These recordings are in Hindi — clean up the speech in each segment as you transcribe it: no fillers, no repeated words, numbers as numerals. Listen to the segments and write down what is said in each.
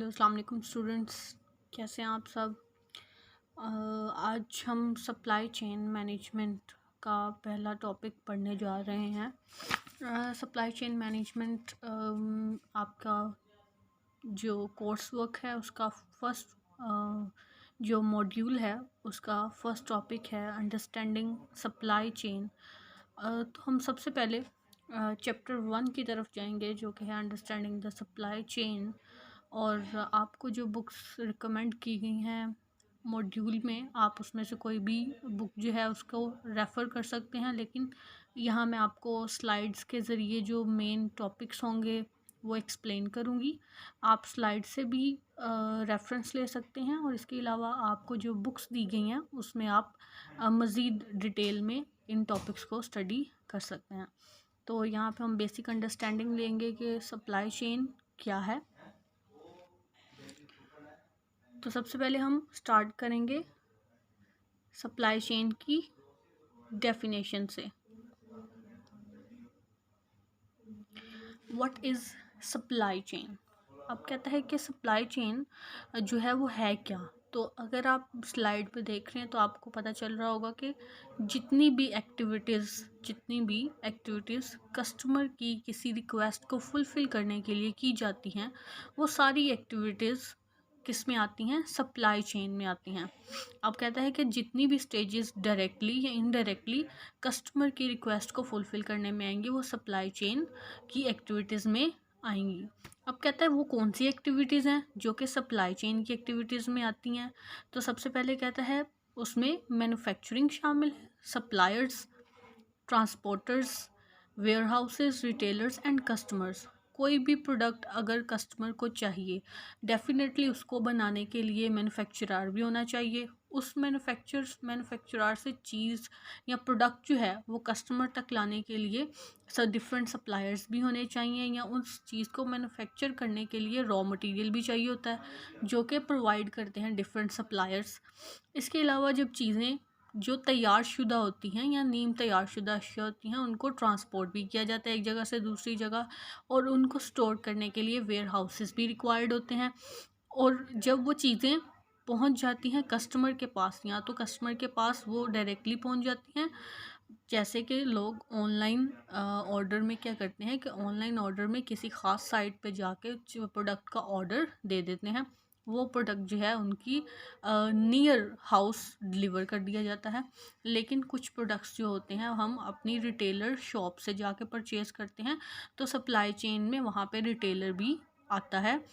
हेलो अस्सलाम वालेकुम स्टूडेंट्स, कैसे हैं आप सब। आज हम सप्लाई चेन मैनेजमेंट का पहला टॉपिक पढ़ने जा रहे हैं। सप्लाई चेन मैनेजमेंट आपका जो कोर्स वर्क है उसका फर्स्ट जो मॉड्यूल है उसका फर्स्ट टॉपिक है अंडरस्टैंडिंग सप्लाई चेन। तो हम सबसे पहले चैप्टर 1 की तरफ जाएंगे जो कि है अंडरस्टैंडिंग द सप्लाई चेन। और आपको जो बुक्स रिकमेंड की गई हैं मॉड्यूल में, आप उसमें से कोई भी बुक जो है उसको रेफ़र कर सकते हैं, लेकिन यहाँ मैं आपको स्लाइड्स के ज़रिए जो मेन टॉपिक्स होंगे वो एक्सप्लेन करूँगी। आप स्लाइड से भी रेफरेंस ले सकते हैं, और इसके अलावा आपको जो बुक्स दी गई हैं उसमें आप मज़ीद डिटेल में इन टॉपिक्स को स्टडी कर सकते हैं। तो यहाँ पे हम बेसिक अंडरस्टैंडिंग लेंगे कि सप्लाई चेन क्या है। तो सबसे पहले हम स्टार्ट करेंगे सप्लाई चेन की डेफिनेशन से। What is supply chain. अब कहता है कि सप्लाई चेन जो है वो है क्या। तो अगर आप स्लाइड पे देख रहे हैं तो आपको पता चल रहा होगा कि जितनी भी एक्टिविटीज़ कस्टमर की किसी रिक्वेस्ट को फुलफ़िल करने के लिए की जाती हैं, वो सारी एक्टिविटीज़ किस में आती हैं, सप्लाई चेन में आती हैं। अब कहता है कि जितनी भी स्टेजेस डायरेक्टली या इनडायरेक्टली कस्टमर की रिक्वेस्ट को फुलफ़िल करने में आएंगी वो सप्लाई चेन की एक्टिविटीज़ में आएंगी। अब कहता है वो कौन सी एक्टिविटीज़ हैं जो कि सप्लाई चेन की एक्टिविटीज़ में आती हैं। तो सबसे पहले कहता है उसमें मैन्युफैक्चरिंग शामिल है, suppliers, transporters, warehouses, retailers and customers. कोई भी प्रोडक्ट अगर कस्टमर को चाहिए, डेफिनेटली उसको बनाने के लिए मैन्युफैक्चरर भी होना चाहिए। उस मैन्युफैक्चरर से चीज़ या प्रोडक्ट जो है वो कस्टमर तक लाने के लिए डिफरेंट सप्लायर्स भी होने चाहिए, या उस चीज़ को मैन्युफैक्चर करने के लिए रॉ मटेरियल भी चाहिए होता है जो कि प्रोवाइड करते हैं डिफरेंट सप्लायर्स। इसके अलावा जब चीज़ें जो तैयार शुदा होती हैं या नीम तैयार शुदा अशिया होती हैं उनको ट्रांसपोर्ट भी किया जाता है एक जगह से दूसरी जगह, और उनको स्टोर करने के लिए वेयर हाउसेस भी रिक्वायर्ड होते हैं। और जब वो चीज़ें पहुंच जाती हैं कस्टमर के पास, या तो कस्टमर के पास वो डायरेक्टली पहुंच जाती हैं, जैसे कि लोग ऑनलाइन ऑर्डर में क्या करते हैं कि ऑनलाइन ऑर्डर में किसी ख़ास साइट पे जाके प्रोडक्ट का ऑर्डर दे देते हैं, वो प्रोडक्ट जो है उनकी नियर हाउस डिलीवर कर दिया जाता है। लेकिन कुछ प्रोडक्ट्स जो होते हैं हम अपनी रिटेलर शॉप से जाके परचेज़ करते हैं, तो सप्लाई चेन में वहाँ पे रिटेलर भी आता है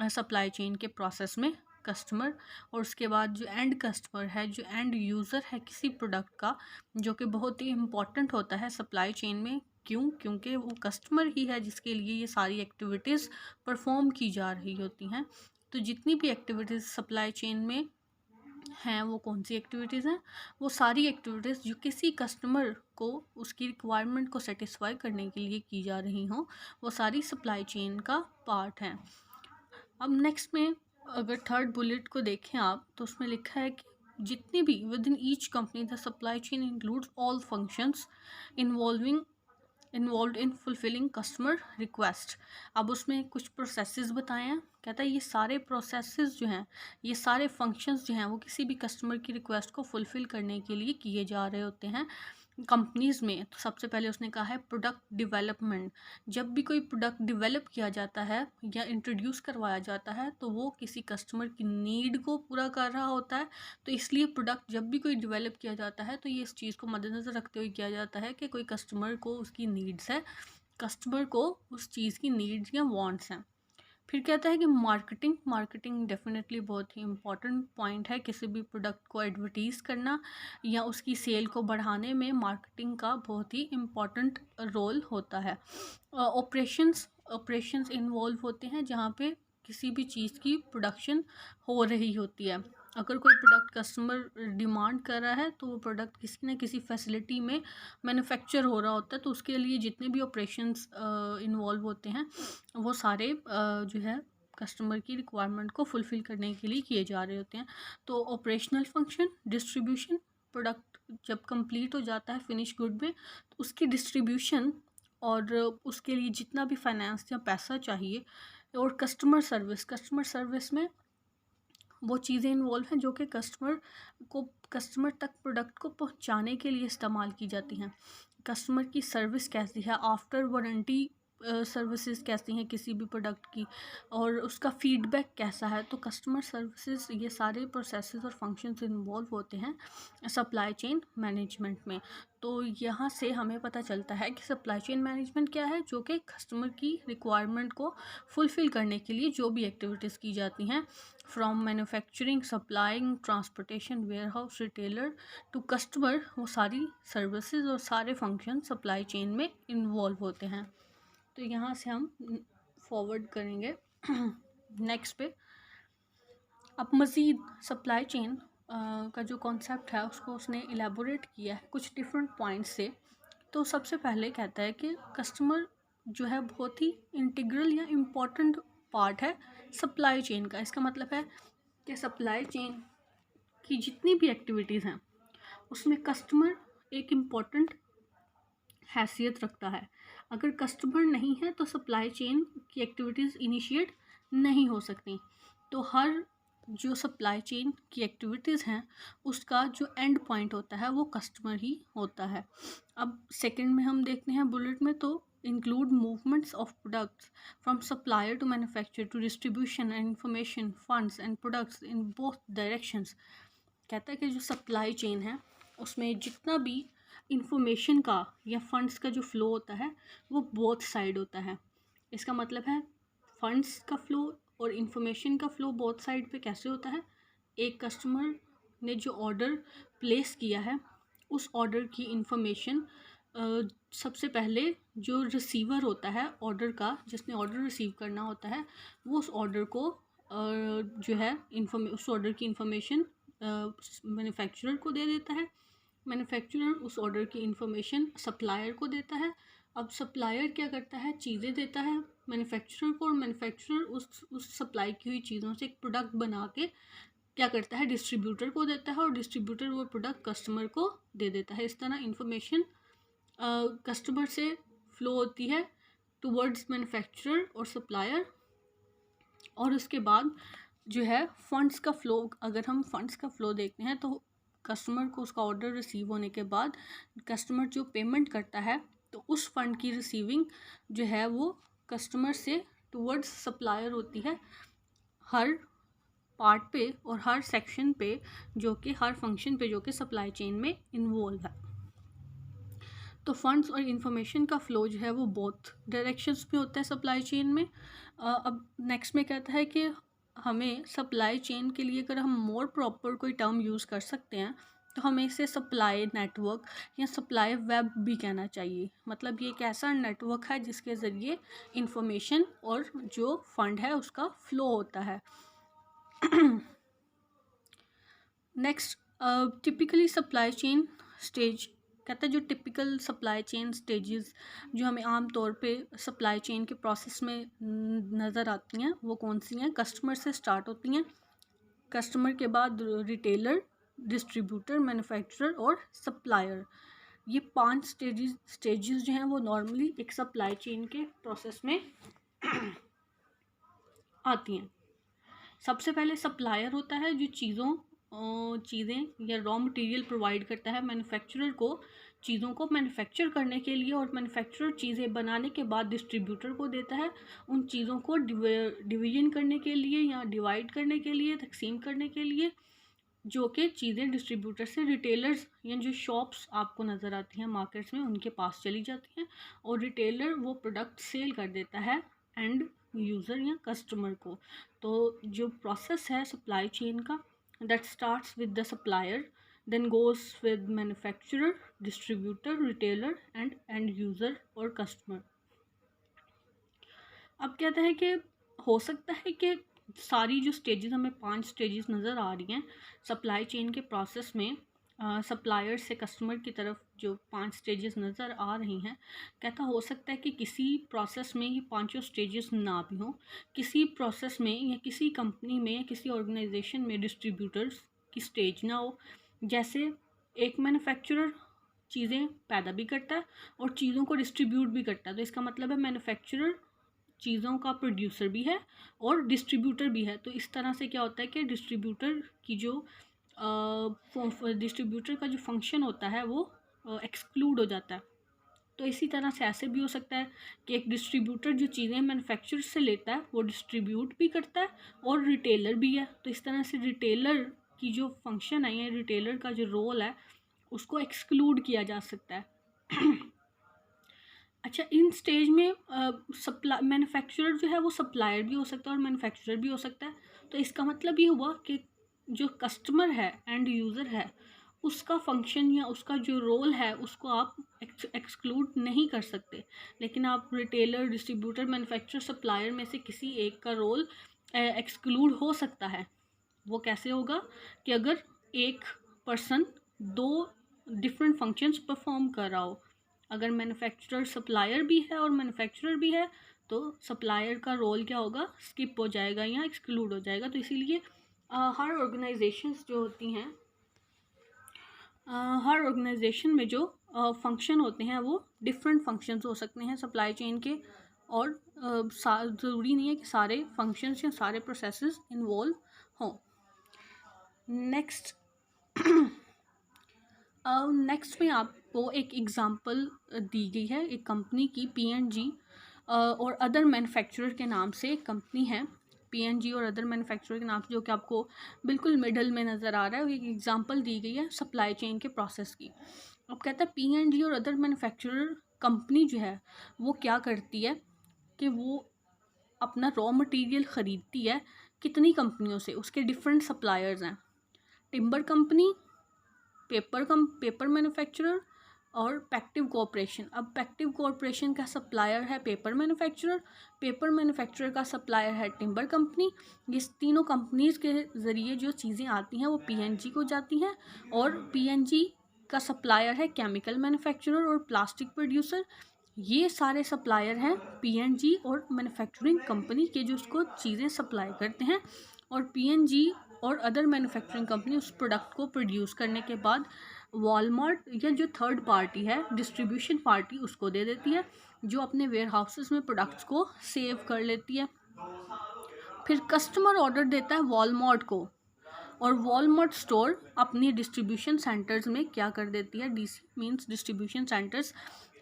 सप्लाई चेन के प्रोसेस में, कस्टमर। और उसके बाद जो एंड कस्टमर है, जो एंड यूज़र है किसी प्रोडक्ट का, जो कि बहुत ही इम्पॉर्टेंट होता है सप्लाई चेन में। क्योंकि वो कस्टमर ही है जिसके लिए ये सारी एक्टिविटीज़ परफॉर्म की जा रही होती हैं। तो जितनी भी एक्टिविटीज़ सप्लाई चेन में हैं वो कौन सी एक्टिविटीज़ हैं, वो सारी एक्टिविटीज़ जो किसी कस्टमर को उसकी रिक्वायरमेंट को सेटिस्फाई करने के लिए की जा रही हों, वो सारी सप्लाई चेन का पार्ट हैं। अब नेक्स्ट में अगर थर्ड बुलेट को देखें आप, तो उसमें लिखा है कि जितनी भी with in each company the supply chain includes all functions involve in fulfilling customer request. अब उसमें कुछ प्रोसेसेस बताए हैं। कहता है ये सारे प्रोसेसेस जो हैं, ये सारे फंक्शंस जो हैं वो किसी भी कस्टमर की रिक्वेस्ट को फुलफ़िल करने के लिए किए जा रहे होते हैं कंपनीज़ में। तो सबसे पहले उसने कहा है प्रोडक्ट डेवलपमेंट। जब भी कोई प्रोडक्ट डेवलप किया जाता है या इंट्रोड्यूस करवाया जाता है तो वो किसी कस्टमर की नीड को पूरा कर रहा होता है। तो इसलिए प्रोडक्ट जब भी कोई डेवलप किया जाता है तो ये इस चीज़ को मद्देनज़र रखते हुए किया जाता है कि कोई कस्टमर को उसकी नीड्स है, कस्टमर को उस चीज़ की नीड्स या वांट्स हैं। फिर कहता है कि मार्केटिंग डेफिनेटली बहुत ही इम्पॉर्टेंट पॉइंट है। किसी भी प्रोडक्ट को एडवर्टीज़ करना या उसकी सेल को बढ़ाने में मार्केटिंग का बहुत ही इम्पॉर्टेंट रोल होता है। ऑपरेशंस इन्वॉल्व होते हैं जहाँ पे किसी भी चीज़ की प्रोडक्शन हो रही होती है। अगर कोई प्रोडक्ट कस्टमर डिमांड कर रहा है तो वो प्रोडक्ट किसी न किसी फैसिलिटी में मैन्युफैक्चर हो रहा होता है, तो उसके लिए जितने भी ऑपरेशंस इन्वॉल्व होते हैं वो सारे जो है कस्टमर की रिक्वायरमेंट को फुलफ़िल करने के लिए किए जा रहे होते हैं। तो ऑपरेशनल फंक्शन, डिस्ट्रीब्यूशन, प्रोडक्ट जब कंप्लीट हो जाता है फिनिश गुड में तो उसकी डिस्ट्रीब्यूशन और उसके लिए जितना भी फाइनेंस या पैसा चाहिए और कस्टमर सर्विस में वो चीज़ें इन्वॉल्व हैं जो कि कस्टमर तक प्रोडक्ट को पहुंचाने के लिए इस्तेमाल की जाती हैं। कस्टमर की सर्विस कैसी है, आफ्टर वारंटी सर्विसेज कैसी हैं किसी भी प्रोडक्ट की, और उसका फीडबैक कैसा है। तो कस्टमर सर्विसेज, ये सारे प्रोसेसेस और फंक्शंस इन्वॉल्व होते हैं सप्लाई चेन मैनेजमेंट में। तो यहाँ से हमें पता चलता है कि सप्लाई चेन मैनेजमेंट क्या है, जो कि कस्टमर की रिक्वायरमेंट को फुलफ़िल करने के लिए जो भी एक्टिविटीज़ की जाती हैं, from manufacturing, supplying, transportation, warehouse, retailer to customer, वो सारी सर्विसेज और सारे फंक्शन सप्लाई चेन में इन्वॉल्व होते हैं। तो यहाँ से हम फॉरवर्ड करेंगे नेक्स्ट पे। अब मज़ीद सप्लाई चेन का जो कॉन्सेप्ट है उसको उसने इलेबोरेट किया है कुछ डिफरेंट पॉइंट्स से। तो सबसे पहले कहता है कि कस्टमर जो है बहुत ही इंटीग्रल या इम्पॉर्टेंट पार्ट है सप्लाई चेन का। इसका मतलब है कि सप्लाई चेन की जितनी भी एक्टिविटीज़ हैं उसमें कस्टमर एक इम्पॉर्टेंट हैसियत रखता है। अगर कस्टमर नहीं है तो सप्लाई चेन की एक्टिविटीज़ इनिशिएट नहीं हो सकती। तो हर जो सप्लाई चेन की एक्टिविटीज़ हैं उसका जो एंड पॉइंट होता है वो कस्टमर ही होता है। अब सेकंड में हम देखते हैं बुलेट में, तो include movements of products from supplier to manufacture to distribution and information funds and products in both directions. कहता है कि जो सप्लाई चेन है उसमें जितना भी इंफॉर्मेशन का या फंड्स का जो फ़्लो होता है वो बोथ साइड होता है। इसका मतलब है फंड्स का फ़्लो और इंफॉर्मेशन का फ़्लो बोथ साइड पे कैसे होता है। एक कस्टमर ने जो ऑर्डर प्लेस किया है उस ऑर्डर की इंफॉर्मेशन सबसे पहले जो रिसीवर होता है ऑर्डर का, जिसने ऑर्डर रिसीव करना होता है, वो उस ऑर्डर को जो है उस ऑर्डर की इंफॉर्मेशन मैन्युफैक्चरर को दे देता है। मैन्युफैक्चरर उस ऑर्डर की इंफॉर्मेशन सप्लायर को देता है। अब सप्लायर क्या करता है, चीज़ें देता है मैन्युफैक्चरर को, और मैन्युफैक्चरर उस सप्लाई की हुई चीज़ों से एक प्रोडक्ट बना के क्या करता है, डिस्ट्रीब्यूटर को देता है, और डिस्ट्रीब्यूटर वो प्रोडक्ट कस्टमर को दे देता है। इस तरह इंफॉर्मेशन कस्टमर से फ्लो होती है टुवर्ड्स मैन्युफैक्चरर और सप्लायर। और उसके बाद जो है फंड्स का फ़्लो, अगर हम फंड्स का फ़्लो देखते हैं तो कस्टमर को उसका ऑर्डर रिसीव होने के बाद कस्टमर जो पेमेंट करता है तो उस फंड की रिसीविंग जो है वो कस्टमर से टुवर्ड्स सप्लायर होती है, हर पार्ट पे और हर सेक्शन पे, जो कि हर फंक्शन पे जो कि सप्लाई चेन में इन्वॉल्व है। तो फंड्स और इंफॉर्मेशन का फ़्लो जो है वो बोथ डायरेक्शंस में होता है सप्लाई चेन में। अब नेक्स्ट में कहता है कि हमें सप्लाई चेन के लिए अगर हम मोर प्रॉपर कोई टर्म यूज़ कर सकते हैं तो हमें इसे सप्लाई नेटवर्क या सप्लाई वेब भी कहना चाहिए। मतलब ये एक ऐसा नेटवर्क है जिसके ज़रिए इंफॉर्मेशन और जो फंड है उसका फ़्लो होता है। Next, typically supply chain stage कहता है जो टिपिकल सप्लाई चेन स्टेजेस जो हमें आम तौर पे सप्लाई चेन के प्रोसेस में नज़र आती हैं वो कौन सी हैं। कस्टमर से स्टार्ट होती हैं, कस्टमर के बाद रिटेलर, डिस्ट्रीब्यूटर, मैन्युफैक्चरर और सप्लायर। ये 5 स्टेजेस जो हैं वो नॉर्मली एक सप्लाई चेन के प्रोसेस में आती हैं। सबसे पहले सप्लायर होता है जो चीज़ें या रॉ मटेरियल प्रोवाइड करता है मैन्युफैक्चरर को चीज़ों को मैन्युफैक्चर करने के लिए, और मैन्युफैक्चरर चीज़ें बनाने के बाद डिस्ट्रीब्यूटर को देता है उन चीज़ों को डिवीजन करने के लिए या डिवाइड करने के लिए, तकसीम करने के लिए, जो कि चीज़ें डिस्ट्रीब्यूटर से रिटेलर्स या जो शॉप्स आपको नज़र आती हैं मार्केट्स में उनके पास चली जाती हैं, और रिटेलर वो प्रोडक्ट सेल कर देता है एंड यूज़र या कस्टमर को। तो जो प्रोसेस है सप्लाई चेन का, that starts with the supplier, then goes with manufacturer, distributor, retailer and end user और कस्टमर। अब कहता है कि हो सकता है कि सारी जो स्टेजेस, हमें 5 स्टेजेस नज़र आ रही हैं सप्लाई चेन के प्रोसेस में, सप्लायर से कस्टमर की तरफ जो 5 स्टेजेस नज़र आ रही हैं, कहता हो सकता है कि किसी प्रोसेस में ये पांचों स्टेजेस ना भी हों, किसी प्रोसेस में या किसी कंपनी में या किसी ऑर्गेनाइजेशन में डिस्ट्रीब्यूटर्स की स्टेज ना हो। जैसे एक मैन्युफैक्चरर चीज़ें पैदा भी करता है और चीज़ों को डिस्ट्रीब्यूट भी करता है, तो इसका मतलब है मैन्युफैक्चरर चीज़ों का प्रोड्यूसर भी है और डिस्ट्रीब्यूटर भी है। तो इस तरह से क्या होता है कि डिस्ट्रीब्यूटर की जो डिस्ट्रीब्यूटर का जो फंक्शन होता है वो एक्सक्लूड हो जाता है। तो इसी तरह से ऐसे भी हो सकता है कि एक डिस्ट्रीब्यूटर जो चीज़ें मैन्युफैक्चरर से लेता है वो डिस्ट्रीब्यूट भी करता है और रिटेलर भी है। तो इस तरह से रिटेलर की जो फंक्शन है या रिटेलर का जो रोल है उसको एक्सक्लूड किया जा सकता है। अच्छा, इन स्टेज में सप्लाई मैन्युफैक्चरर जो है वो सप्लायर भी हो सकता है और मैन्युफैक्चरर भी हो सकता है। तो इसका मतलब ये हुआ कि जो कस्टमर है, एंड यूज़र है, उसका फंक्शन या उसका जो रोल है उसको आप एक्सक्लूड नहीं कर सकते। लेकिन आप रिटेलर, डिस्ट्रीब्यूटर, मैन्युफैक्चरर, सप्लायर में से किसी एक का रोल एक्सक्लूड हो सकता है। वो कैसे होगा कि अगर एक पर्सन दो डिफरेंट फंक्शंस परफॉर्म कर रहा हो। अगर मैन्युफैक्चरर सप्लायर भी है और मैन्युफैक्चरर भी है तो सप्लायर का रोल क्या होगा, स्किप हो जाएगा या एक्सक्लूड हो जाएगा। तो इसीलिए हर ऑर्गेनाइजेशंस जो होती हैं, हर ऑर्गेनाइजेशन में जो फंक्शन होते हैं वो डिफरेंट फंक्शंस हो सकते हैं सप्लाई चेन के, और ज़रूरी नहीं है कि सारे फंक्शंस या सारे प्रोसेसेस इन्वॉल्व हों। नेक्स्ट नेक्स्ट में आपको एक एग्ज़ाम्पल दी गई है एक कंपनी की, पीएनजी और अदर मैन्युफैक्चरर के नाम से एक कंपनी है। पीएनजी और अदर मैन्युफैक्चरर के नाम से, जो कि आपको बिल्कुल मिडल में नज़र आ रहा है। एक एग्जांपल दी गई है सप्लाई चेन के प्रोसेस की। अब कहता है पीएनजी और अदर मैन्युफैक्चरर कंपनी जो है वो क्या करती है कि वो अपना रॉ मटेरियल ख़रीदती है कितनी कंपनियों से, उसके डिफरेंट सप्लायर्स हैं। टिम्बर कंपनी, पेपर मैन्युफैक्चरर और पैक्टिव कॉरपोरेशन। अब पैक्टिव कॉरपोरेशन का सप्लायर है पेपर मैन्युफैक्चरर, पेपर मैन्युफैक्चरर का सप्लायर है टिम्बर कंपनी। ये तीनों कंपनीज़ के ज़रिए जो चीज़ें आती हैं वो पीएनजी को जाती हैं, और पीएनजी का सप्लायर है केमिकल मैन्युफैक्चरर और प्लास्टिक प्रोड्यूसर। ये सारे सप्लायर हैं पीएनजी और मैन्युफैक्चरिंग कंपनी के, जो उसको चीज़ें सप्लाई करते हैं। और पीएनजी और अदर मैन्युफैक्चरिंग कंपनी उस प्रोडक्ट को प्रोड्यूस करने के बाद वॉलमार्ट या जो थर्ड पार्टी है, डिस्ट्रीब्यूशन पार्टी, उसको दे देती है, जो अपने वेयर हाउसेस में प्रोडक्ट्स को सेव कर लेती है। फिर कस्टमर ऑर्डर देता है वॉलमार्ट को, और वॉलमार्ट स्टोर अपनी डिस्ट्रीब्यूशन सेंटर्स में क्या कर देती है, डीसी मींस डिस्ट्रीब्यूशन सेंटर्स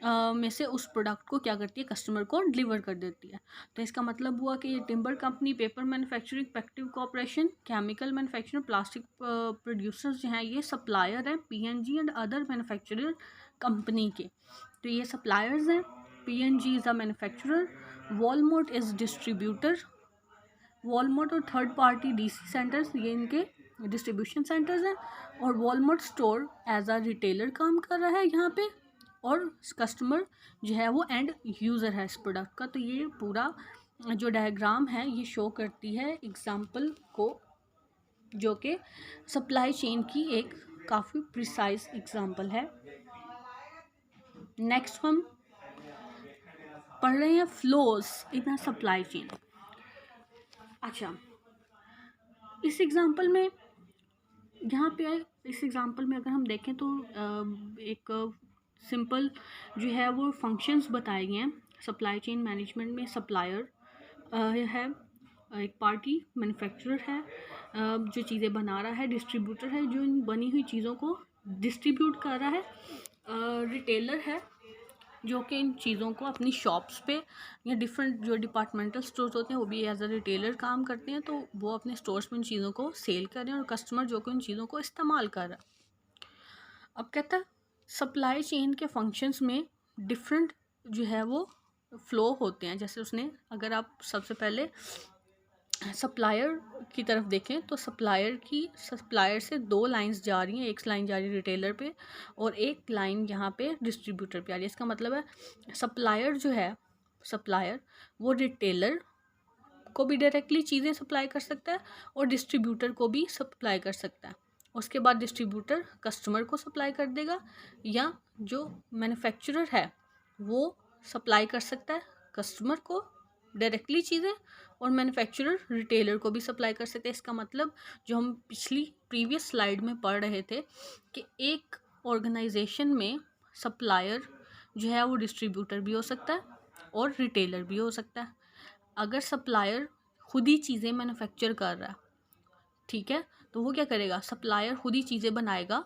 में से उस प्रोडक्ट को क्या करती है, कस्टमर को डिलीवर कर देती है। तो इसका मतलब हुआ कि ये timber company, paper manufacturing, Pactiv corporation, chemical manufacturing, plastic producers जो हैं ये सप्लायर हैं PNG and other manufacturer company के। तो ये सप्लायर्स हैं, PNG is a manufacturer, Walmart is distributor, Walmart और थर्ड पार्टी डीसी सेंटर्स ये इनके डिस्ट्रीब्यूशन सेंटर्स हैं, और Walmart store as a retailer काम कर रहा है यहाँ पे, और कस्टमर जो है वो एंड यूज़र है इस प्रोडक्ट का। तो ये पूरा जो डायग्राम है ये शो करती है एग्जांपल को, जो कि सप्लाई चेन की एक काफ़ी प्रिसाइज एग्जांपल है। नेक्स्ट हम पढ़ रहे हैं flows in a supply chain. अच्छा, इस एग्जांपल में यहाँ पे इस एग्जांपल में अगर हम देखें तो एक सिंपल जो है वो फंक्शंस बताए गए हैं। सप्लाई चेन मैनेजमेंट में सप्लायर है एक पार्टी, मैन्युफैक्चरर है जो चीज़ें बना रहा है, डिस्ट्रीब्यूटर है जो इन बनी हुई चीज़ों को डिस्ट्रीब्यूट कर रहा है, रिटेलर है जो कि इन चीज़ों को अपनी शॉप्स पे या डिफरेंट जो डिपार्टमेंटल स्टोर्स होते हैं वो भी एज अ रिटेलर काम करते हैं, तो वो अपने स्टोर्स में इन चीज़ों को सेल कर रहे हैं, और कस्टमर जो कि उन चीज़ों को इस्तेमाल कर रहा है। अब कहता है सप्लाई चेन के फंक्शंस में डिफरेंट जो है वो फ्लो होते हैं। जैसे उसने, अगर आप सबसे पहले सप्लायर की तरफ देखें तो सप्लायर से दो लाइंस जा रही हैं, एक लाइन जा रही है रिटेलर पे और एक लाइन यहाँ पे डिस्ट्रीब्यूटर पे आ रही है। इसका मतलब है सप्लायर वो रिटेलर को भी डायरेक्टली चीज़ें सप्लाई कर सकता है और डिस्ट्रीब्यूटर को भी सप्लाई कर सकता है। उसके बाद डिस्ट्रीब्यूटर कस्टमर को सप्लाई कर देगा, या जो मैन्युफैक्चरर है वो सप्लाई कर सकता है कस्टमर को डायरेक्टली चीज़ें, और मैन्युफैक्चरर रिटेलर को भी सप्लाई कर सकते हैं। इसका मतलब जो हम प्रीवियस स्लाइड में पढ़ रहे थे कि एक ऑर्गेनाइजेशन में सप्लायर जो है वो डिस्ट्रीब्यूटर भी हो सकता है और रिटेलर भी हो सकता है। अगर सप्लायर खुद ही चीज़ें मैन्युफैक्चर कर रहा है, ठीक है, तो वो क्या करेगा, सप्लायर खुद ही चीज़ें बनाएगा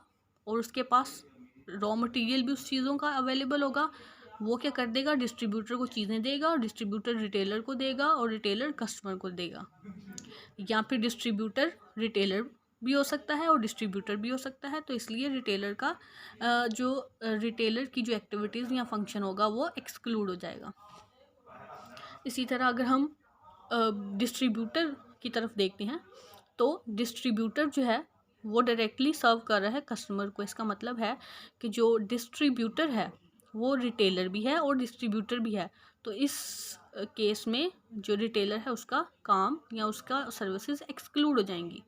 और उसके पास रॉ मटेरियल भी उस चीज़ों का अवेलेबल होगा। वो क्या कर देगा, डिस्ट्रीब्यूटर को चीज़ें देगा और डिस्ट्रीब्यूटर रिटेलर को देगा और रिटेलर कस्टमर को देगा। या फिर डिस्ट्रीब्यूटर रिटेलर भी हो सकता है और डिस्ट्रीब्यूटर भी हो सकता है, तो इसलिए रिटेलर का रिटेलर की जो एक्टिविटीज़ या फंक्शन होगा वो एक्सक्लूड हो जाएगा। इसी तरह अगर हम डिस्ट्रीब्यूटर की तरफ देखते हैं, तो डिस्ट्रीब्यूटर जो है वो डायरेक्टली सर्व कर रहा है कस्टमर को। इसका मतलब है कि जो डिस्ट्रीब्यूटर है वो रिटेलर भी है और डिस्ट्रीब्यूटर भी है। तो इस केस में जो रिटेलर है उसका काम या उसका सर्विसेज एक्सक्लूड हो जाएंगी।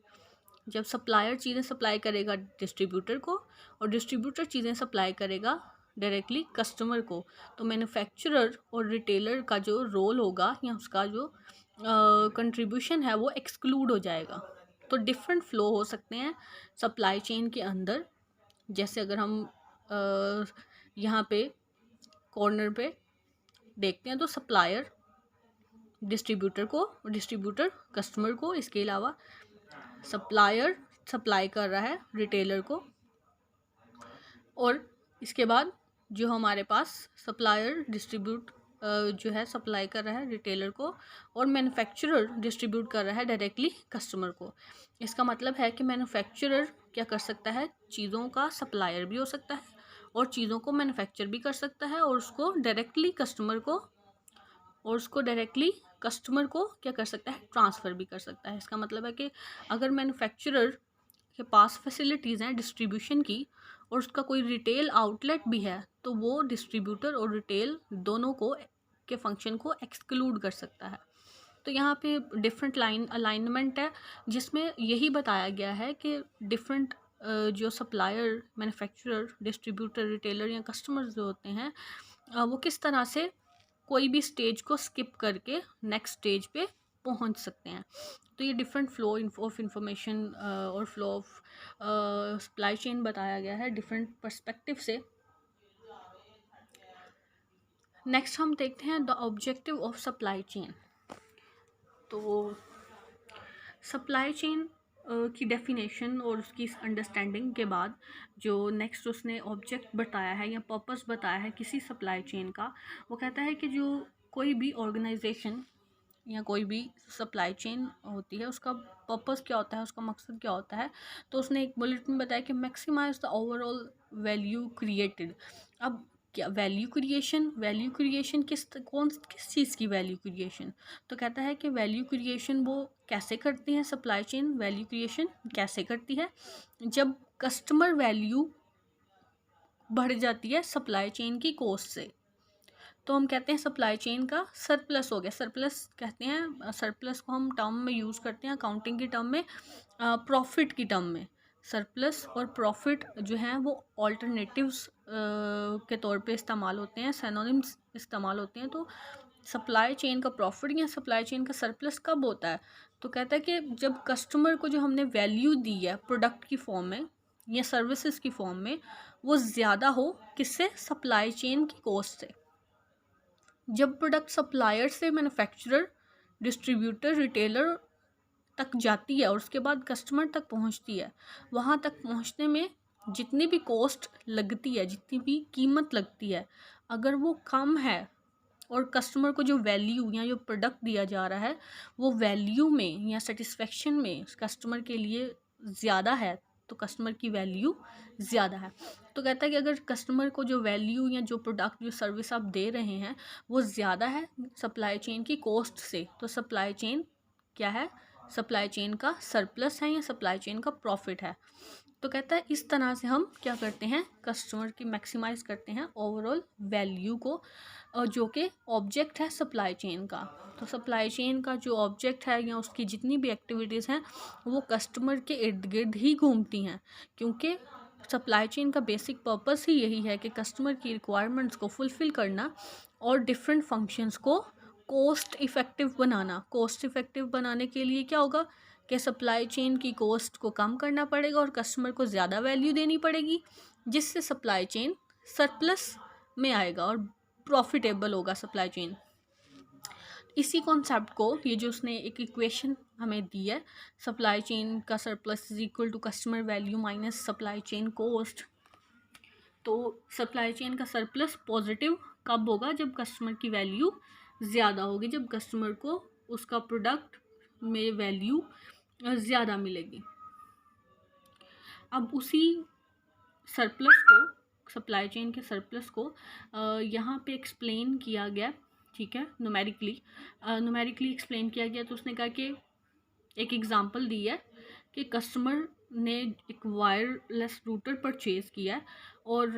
जब सप्लायर चीज़ें सप्लाई करेगा डिस्ट्रीब्यूटर को और डिस्ट्रीब्यूटर चीज़ें सप्लाई करेगा डायरेक्टली कस्टमर को, तो मैन्युफैक्चरर और रिटेलर का जो रोल होगा या उसका जो कंट्रीब्यूशन है वो एक्सक्लूड हो जाएगा। तो डिफरेंट फ्लो हो सकते हैं सप्लाई चेन के अंदर। जैसे अगर हम यहाँ पे कॉर्नर पे देखते हैं, तो सप्लायर डिस्ट्रीब्यूटर को, डिस्ट्रीब्यूटर कस्टमर को, इसके अलावा सप्लायर सप्लाई कर रहा है रिटेलर को, और इसके बाद जो हमारे पास सप्लायर डिस्ट्रीब्यूट जो है सप्लाई कर रहा है रिटेलर को और मैन्युफैक्चरर डिस्ट्रीब्यूट कर रहा है डायरेक्टली कस्टमर को। इसका मतलब है कि मैन्युफैक्चरर क्या कर सकता है, चीज़ों का सप्लायर भी हो सकता है और चीज़ों को मैन्युफैक्चर भी कर सकता है और उसको डायरेक्टली कस्टमर को क्या कर सकता है, ट्रांसफ़र भी कर सकता है। इसका मतलब है कि अगर मैन्युफैक्चरर के पास फैसिलिटीज़ हैं डिस्ट्रीब्यूशन की और उसका कोई रिटेल आउटलेट भी है, तो वो डिस्ट्रीब्यूटर और रिटेल दोनों को के फंक्शन को एक्सक्लूड कर सकता है। तो यहाँ पे डिफरेंट अलाइनमेंट है जिसमें यही बताया गया है कि डिफरेंट जो सप्लायर, मैन्युफैक्चरर, डिस्ट्रीब्यूटर, रिटेलर या कस्टमर जो होते हैं वो किस तरह से कोई भी स्टेज को स्किप करके नेक्स्ट स्टेज पे पहुंच सकते हैं। तो ये डिफरेंट फ्लो ऑफ इंफॉर्मेशन और फ्लो ऑफ सप्लाई चेन बताया गया है डिफरेंट पर्सपेक्टिव से। नेक्स्ट हम देखते हैं the objective of supply chain. तो सप्लाई चेन की डेफिनेशन और उसकी अंडरस्टैंडिंग के बाद जो नेक्स्ट उसने ऑब्जेक्ट बताया है या पर्पस बताया है किसी सप्लाई चेन का, वो कहता है कि जो कोई भी ऑर्गेनाइजेशन या कोई भी सप्लाई चेन होती है उसका पर्पस क्या होता है, उसका मकसद क्या होता है। तो उसने एक बुलेट में बताया कि maximise the overall value created. अब क्या वैल्यू क्रिएशन किस चीज़ की वैल्यू क्रिएशन, तो कहता है कि वैल्यू क्रिएशन वो कैसे करती है सप्लाई चेन, वैल्यू क्रिएशन कैसे करती है जब कस्टमर वैल्यू बढ़ जाती है सप्लाई चेन की कॉस्ट से। तो हम कहते हैं सप्लाई चेन का सरप्लस हो गया। सरप्लस कहते हैं, सरप्लस को हम टर्म में यूज़ करते हैं अकाउंटिंग की टर्म में, प्रॉफिट की टर्म में। सरप्लस और प्रॉफिट जो हैं वो ऑल्टरनेटिव्स के तौर पे इस्तेमाल होते हैं, सिनोनिम्स इस्तेमाल होते हैं। तो सप्लाई चेन का प्रॉफिट या सप्लाई चेन का सरप्लस कब होता है, तो कहता है कि जब कस्टमर को जो हमने वैल्यू दी है प्रोडक्ट की फॉर्म में या सर्विसेज की फॉर्म में, वो ज़्यादा हो किससे, सप्लाई चेन की कॉस्ट से। जब प्रोडक्ट सप्लायर से मैन्युफैक्चरर, डिस्ट्रीब्यूटर, रिटेलर तक जाती है और उसके बाद कस्टमर तक पहुंचती है, वहां तक पहुंचने में जितनी भी कॉस्ट लगती है, जितनी भी कीमत लगती है, अगर वो कम है और कस्टमर को जो वैल्यू या जो प्रोडक्ट दिया जा रहा है वो वैल्यू में या सेटिस्फेक्शन में कस्टमर के लिए ज़्यादा है, तो कस्टमर की वैल्यू ज़्यादा है। तो कहता है कि अगर कस्टमर को जो वैल्यू या जो प्रोडक्ट, जो सर्विस आप दे रहे हैं वो ज़्यादा है सप्लाई चेन की कॉस्ट से, तो सप्लाई चेन क्या है, सप्लाई चेन का सरप्लस है या सप्लाई चेन का प्रॉफिट है। तो कहता है इस तरह से हम क्या करते हैं, कस्टमर की मैक्सिमाइज करते हैं ओवरऑल वैल्यू को, जो कि ऑब्जेक्ट है सप्लाई चेन का। तो सप्लाई चेन का जो ऑब्जेक्ट है या उसकी जितनी भी एक्टिविटीज़ हैं वो कस्टमर के इर्द गिर्द ही घूमती हैं, क्योंकि सप्लाई चेन का बेसिक पर्पस ही यही है कि कस्टमर की रिक्वायरमेंट्स को फुलफ़िल करना और डिफरेंट फंक्शंस को कॉस्ट इफ़ेक्टिव बनाना। कॉस्ट इफ़ेक्टिव बनाने के लिए क्या होगा कि सप्लाई चेन की कॉस्ट को कम करना पड़ेगा और कस्टमर को ज़्यादा वैल्यू देनी पड़ेगी, जिससे सप्लाई चेन सरप्लस में आएगा और प्रॉफिटेबल होगा सप्लाई चेन। इसी कॉन्सेप्ट को, ये जो उसने एक इक्वेशन हमें दी है, सप्लाई चेन का surplus is equal to customer value minus supply chain cost. तो सप्लाई चेन का सरप्लस पॉजिटिव कब होगा? जब कस्टमर की वैल्यू ज़्यादा होगी, जब कस्टमर को उसका प्रोडक्ट में वैल्यू ज़्यादा मिलेगी। अब उसी सरप्लस को, सप्लाई चेन के सरप्लस को यहाँ पे एक्सप्लेन किया गया, ठीक है, न्यूमेरिकली एक्सप्लेन किया गया। तो उसने कहा कि एक एग्जांपल दी है कि कस्टमर ने एक वायरलेस रूटर परचेज़ किया है और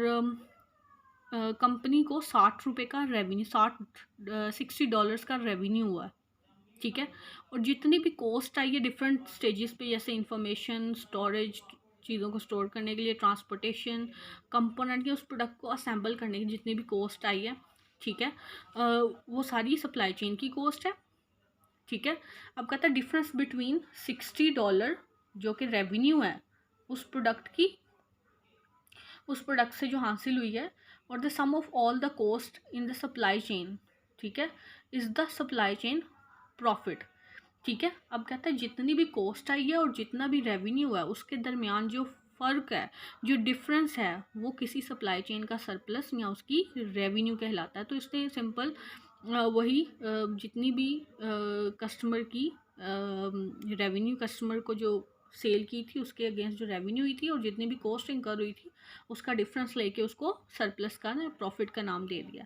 कंपनी को ₹60 का रेवेन्यू, $60 का रेवेन्यू हुआ है, ठीक है। और जितनी भी कॉस्ट आई है डिफरेंट स्टेजेस पे, जैसे इंफॉर्मेशन, स्टोरेज, चीज़ों को स्टोर करने के लिए, ट्रांसपोर्टेशन, कंपोनेंट या उस प्रोडक्ट को असेंबल करने की जितनी भी कॉस्ट आई है, ठीक है, वो सारी सप्लाई चेन की कॉस्ट है, ठीक है। अब कहता है डिफरेंस बिटवीन $60 जो कि रेवेन्यू है उस प्रोडक्ट की, उस प्रोडक्ट से जो हासिल हुई है, और the sum of all the cost in the supply chain, ठीक है, is the supply chain profit, ठीक है। अब कहता है जितनी भी कॉस्ट आई है और जितना भी रेवेन्यू है उसके दरमियान जो फ़र्क है, जो डिफरेंस है, वो किसी सप्लाई चेन का सरप्लस या उसकी रेवेन्यू कहलाता है। तो इससे सिंपल वही जितनी भी कस्टमर की रेवेन्यू, कस्टमर को जो सेल की थी उसके अगेंस्ट जो रेवेन्यू हुई थी और जितनी भी कॉस्ट इनकर हुई थी उसका डिफरेंस लेके उसको सरप्लस का ना प्रॉफिट का नाम दे दिया।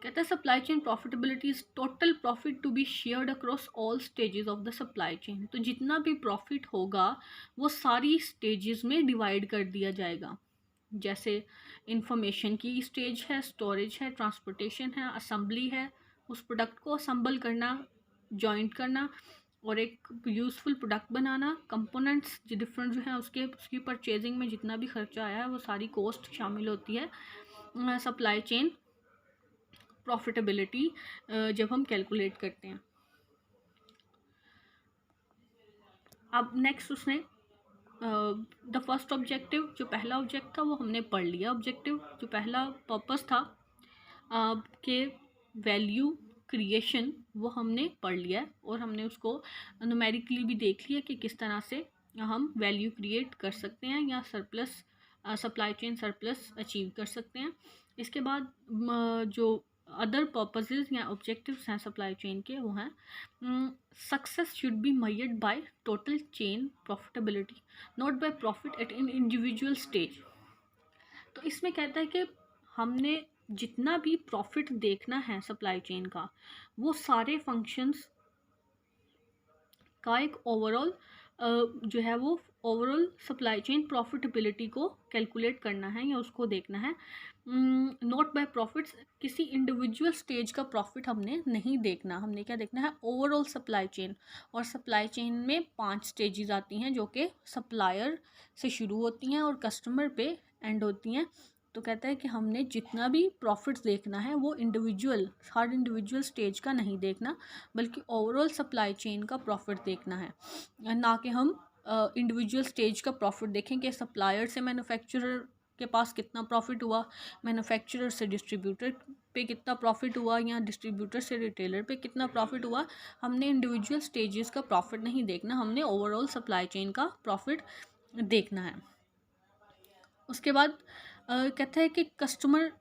कहता है supply chain profitability is total profit to be shared across all stages of the supply chain. तो जितना भी प्रॉफिट होगा वो सारी स्टेजेस में डिवाइड कर दिया जाएगा। जैसे इंफॉर्मेशन की स्टेज है, स्टोरेज है, ट्रांसपोर्टेशन है, असेंबली है, उस प्रोडक्ट को असेंबल करना, जॉइंट करना और एक यूज़फुल प्रोडक्ट बनाना, कंपोनेंट्स जो डिफरेंट जो है उसकी परचेजिंग में जितना भी खर्चा आया है वो सारी कॉस्ट शामिल होती है सप्लाई चेन प्रॉफिटेबिलिटी जब हम कैलकुलेट करते हैं। अब नेक्स्ट उसने द फर्स्ट ऑब्जेक्टिव, जो पहला ऑब्जेक्ट था वो हमने पढ़ लिया। ऑब्जेक्टिव जो पहला पर्पस था कि वैल्यू क्रिएशन, वो हमने पढ़ लिया है और हमने उसको न्यूमेरिकली भी देख लिया कि किस तरह से हम वैल्यू क्रिएट कर सकते हैं या surplus, supply chain surplus achieve कर सकते हैं। इसके बाद जो अदर पर्पसेस या ऑब्जेक्टिव्स हैं सप्लाई चेन के, वो हैं success should be measured by total chain profitability, not by profit at in individual stage. तो इसमें कहता है कि हमने जितना भी प्रॉफिट देखना है सप्लाई चेन का, वो सारे फंक्शंस का एक ओवरऑल जो है वो ओवरऑल सप्लाई चेन प्रॉफिटेबिलिटी को कैलकुलेट करना है या उसको देखना है। नॉट बाय प्रॉफिट्स, किसी इंडिविजुअल स्टेज का प्रॉफिट हमने नहीं देखना, हमने क्या देखना है, ओवरऑल सप्लाई चेन। और सप्लाई चेन में 5 स्टेजेस आती हैं जो कि सप्लायर से शुरू होती हैं और कस्टमर पे एंड होती हैं। तो कहता है कि हमने जितना भी प्रॉफिट्स देखना है वो हर इंडिविजुअल स्टेज का नहीं देखना, बल्कि ओवरऑल सप्लाई चेन का प्रॉफिट देखना है, ना कि हम इंडिविजुअल स्टेज का प्रॉफिट देखें कि सप्लायर से मैन्युफैक्चरर के पास कितना प्रॉफिट हुआ, मैन्युफैक्चरर से डिस्ट्रीब्यूटर पे कितना प्रॉफिट हुआ या डिस्ट्रीब्यूटर से रिटेलर पे कितना प्रॉफिट हुआ। हमने इंडिविजुअल स्टेजेस का प्रॉफिट नहीं देखना, हमने ओवरऑल सप्लाई चेन का प्रॉफिट देखना है। उसके बाद कहता है कि कस्टमर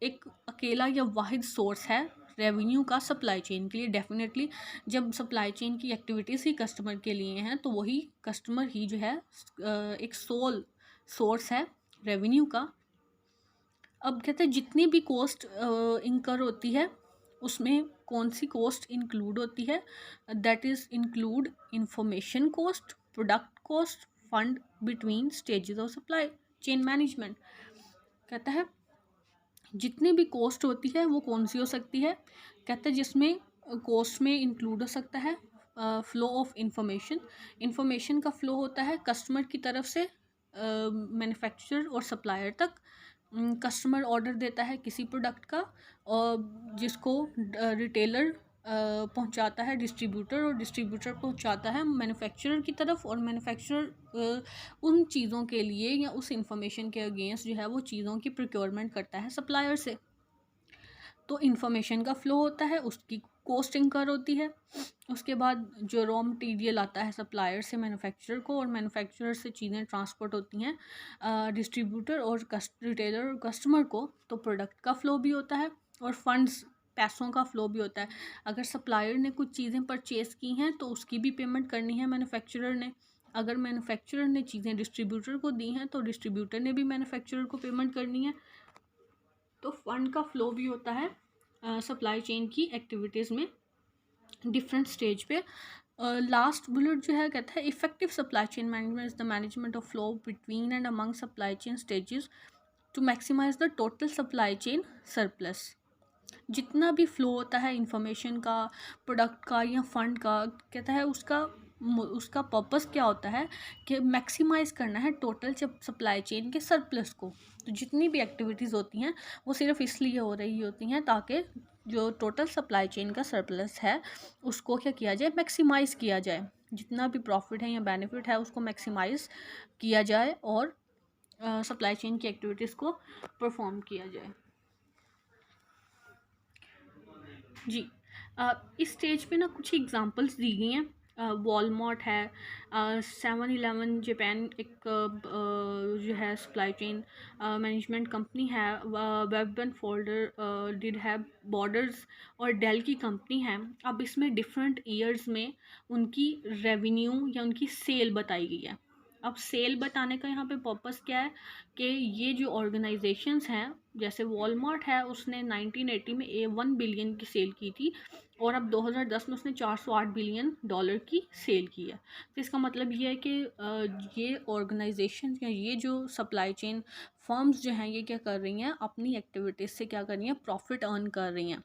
एक अकेला या वाहिद सोर्स है रेवेन्यू का सप्लाई चेन के लिए। डेफिनेटली जब सप्लाई चेन की एक्टिविटीज़ ही कस्टमर के लिए हैं तो वही कस्टमर ही जो है एक सोल सोर्स है रेवेन्यू का। अब कहते हैं जितनी भी कॉस्ट इंकर होती है उसमें कौन सी कॉस्ट इंक्लूड होती है, that is include information cost, product cost, fund between stages of supply chain management. कहता है जितनी भी कॉस्ट होती है वो कौन सी हो सकती है, कहता है जिसमें कॉस्ट में इंक्लूड हो सकता है फ्लो ऑफ इंफॉर्मेशन, इंफॉर्मेशन का फ्लो होता है कस्टमर की तरफ से मैन्युफैक्चरर और सप्लायर तक। कस्टमर ऑर्डर देता है किसी प्रोडक्ट का और जिसको रिटेलर पहुंचाता है डिस्ट्रीब्यूटर, और डिस्ट्रीब्यूटर पहुंचाता है मैन्युफैक्चरर की तरफ, और मैन्युफैक्चरर उन चीज़ों के लिए या उस इंफॉर्मेशन के अगेंस्ट जो है वो चीज़ों की प्रोक्योरमेंट करता है सप्लायर से। तो इंफॉर्मेशन का फ़्लो होता है, उसकी कॉस्ट इंकर होती है। उसके बाद जो रॉ मटेरियल आता है सप्लायर से मैन्युफैक्चरर को, और मैन्युफैक्चरर से चीज़ें ट्रांसपोर्ट होती हैं डिस्ट्रीब्यूटर और रिटेलर और कस्टमर को, तो प्रोडक्ट का फ़्लो भी होता है और फंड्स पैसों का फ़्लो भी होता है। अगर सप्लायर ने कुछ चीज़ें परचेज़ की हैं तो उसकी भी पेमेंट करनी है मैन्युफैक्चरर ने। अगर मैन्युफैक्चरर ने चीज़ें डिस्ट्रीब्यूटर को दी हैं तो डिस्ट्रीब्यूटर ने भी मैन्युफैक्चरर को पेमेंट करनी है। तो फंड का फ़्लो भी होता है सप्लाई चेन की एक्टिविटीज़ में डिफरेंट स्टेज पे। लास्ट बुलेट जो है कहता है effective supply chain management is the management of flow between and among supply chain stages to maximise the total supply chain surplus. जितना भी फ्लो होता है इंफॉर्मेशन का, प्रोडक्ट का या फंड का, कहता है उसका पर्पस क्या होता है कि मैक्सिमाइज़ करना है टोटल सप्लाई चेन के सरप्लस को। तो जितनी भी एक्टिविटीज़ होती हैं वो सिर्फ इसलिए हो रही होती हैं ताकि जो टोटल सप्लाई चेन का सरप्लस है उसको क्या किया जाए, मैक्सिमाइज़ किया जाए। जितना भी प्रॉफिट है या बेनिफिट है उसको मैक्सिमाइज़ किया जाए और सप्लाई चेन की एक्टिविटीज़ को परफॉर्म किया जाए। जी। इस स्टेज पे ना कुछ एग्जांपल्स दी गई हैं। वॉलमार्ट है, 7-Eleven जापान एक जो है सप्लाई चेन मैनेजमेंट कंपनी है, web and folder did have borders और डेल की कंपनी है। अब इसमें डिफरेंट ईयर्स में उनकी रेवेन्यू या उनकी सेल बताई गई है। अब सेल बताने का यहाँ पे पर्पस क्या है कि ये जो ऑर्गेनाइजेशंस हैं, जैसे वॉलमार्ट है उसने 1980 में 1 बिलियन की सेल की थी और अब 2010 में उसने $408 बिलियन की सेल की है। तो इसका मतलब ये है कि ये ऑर्गेनाइजेशन या ये जो सप्लाई चेन फर्म्स जो हैं ये क्या कर रही हैं, अपनी एक्टिविटीज़ से क्या कर रही हैं, प्रॉफिट अर्न कर रही हैं।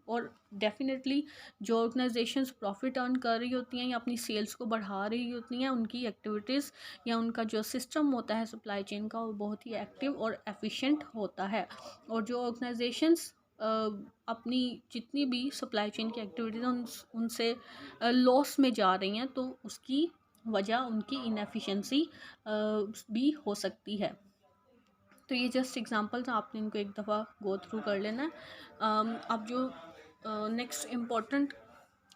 और डेफिनेटली जो ऑर्गेनाइजेशंस प्रॉफिट अर्न कर रही होती हैं या अपनी सेल्स को बढ़ा रही होती हैं, उनकी एक्टिविटीज़ या उनका जो सिस्टम होता है सप्लाई चेन का वो बहुत ही एक्टिव और एफिशिएंट होता है। और जो ऑर्गेनाइजेशंस अपनी जितनी भी सप्लाई चेन की एक्टिविटीज़ उनसे लॉस में जा रही हैं तो उसकी वजह उनकी इनएफिशिएंसी भी हो सकती है। तो ये जस्ट एग्जांपल्स, आपने इनको एक दफ़ा गो थ्रू कर लेना है। अब जो नेक्स्ट इम्पोर्टेंट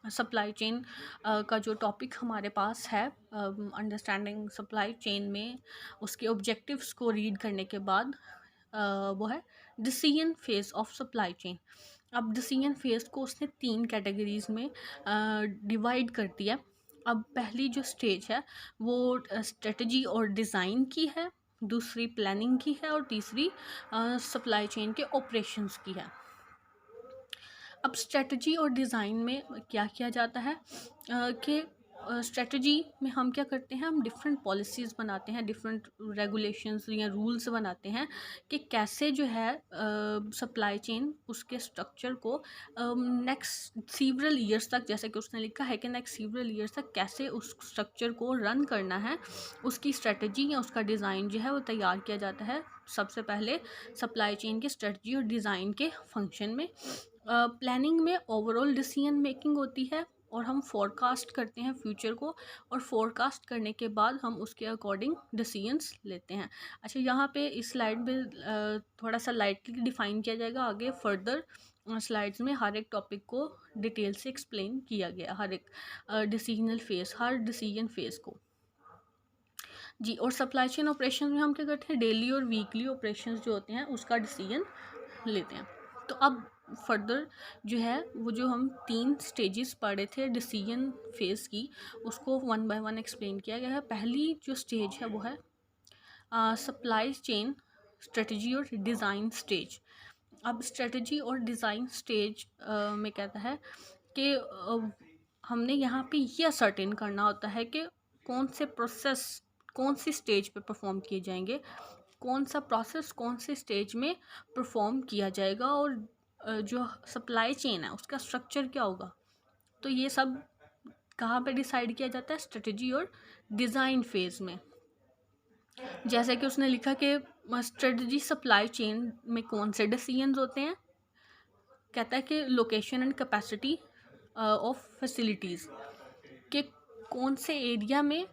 सप्लाई चेन का जो टॉपिक हमारे पास है अंडरस्टैंडिंग सप्लाई चेन में, उसके ऑब्जेक्टिव्स को रीड करने के बाद वो है decision phase of supply chain. अब डिसीजन फेज को उसने 3 कैटेगरीज में डिवाइड कर दिया। अब पहली जो स्टेज है वो स्ट्रेटजी और डिज़ाइन की है, दूसरी प्लानिंग की है और तीसरी सप्लाई चेन के ऑपरेशंस की है। अब स्ट्रेटजी और डिज़ाइन में क्या किया जाता है कि स्ट्रेटजी में हम क्या करते हैं, हम डिफरेंट पॉलिसीज़ बनाते हैं, डिफरेंट रेगुलेशंस या रूल्स बनाते हैं कि कैसे जो है सप्लाई चेन उसके स्ट्रक्चर को नेक्स्ट सीवरल ईयर्स तक, जैसे कि उसने लिखा है कि नेक्स्ट सीवरल ईयर्स तक कैसे उस स्ट्रक्चर को रन करना है, उसकी स्ट्रेटजी या उसका डिज़ाइन जो है वो तैयार किया जाता है सबसे पहले सप्लाई चेन के स्ट्रेटजी और डिज़ाइन के फंक्शन में। प्लानिंग में ओवरऑल डिसीजन मेकिंग होती है और हम फोरकास्ट करते हैं फ्यूचर को, और फोरकास्ट करने के बाद हम उसके अकॉर्डिंग डिसीजंस लेते हैं। अच्छा, यहाँ पे इस स्लाइड में थोड़ा सा लाइटली डिफाइन किया जाएगा, आगे फर्दर स्लाइड्स में हर एक टॉपिक को डिटेल से एक्सप्लेन किया गया, हर एक डिसीजनल फेस, हर डिसीजन फेस को। जी, और सप्लाई चेन ऑपरेशन में हम क्या करते हैं, डेली और वीकली ऑपरेशंस जो होते हैं उसका डिसीजन लेते हैं। तो अब फर्दर जो है वो जो हम 3 स्टेजेस पढ़े थे डिसीजन फेज की, उसको 1 बाय 1 एक्सप्लेन किया गया है। पहली जो स्टेज है वो है सप्लाई चेन स्ट्रेटजी और डिज़ाइन स्टेज। अब स्ट्रेटजी और डिज़ाइन स्टेज में कहता है कि हमने यहाँ पे ये असर्टेन करना होता है कि कौन से प्रोसेस कौन सी स्टेज पे परफॉर्म किए जाएंगे, कौन सा प्रोसेस कौन से स्टेज में परफॉर्म किया जाएगा, और जो सप्लाई चेन है उसका स्ट्रक्चर क्या होगा। तो ये सब कहाँ पे डिसाइड किया जाता है, स्ट्रेटजी और डिज़ाइन फेज़ में। जैसे कि उसने लिखा कि स्ट्रेटजी सप्लाई चेन में कौन से डिसीजंस होते हैं, कहता है कि location and capacity of facilities, कि कौन से एरिया में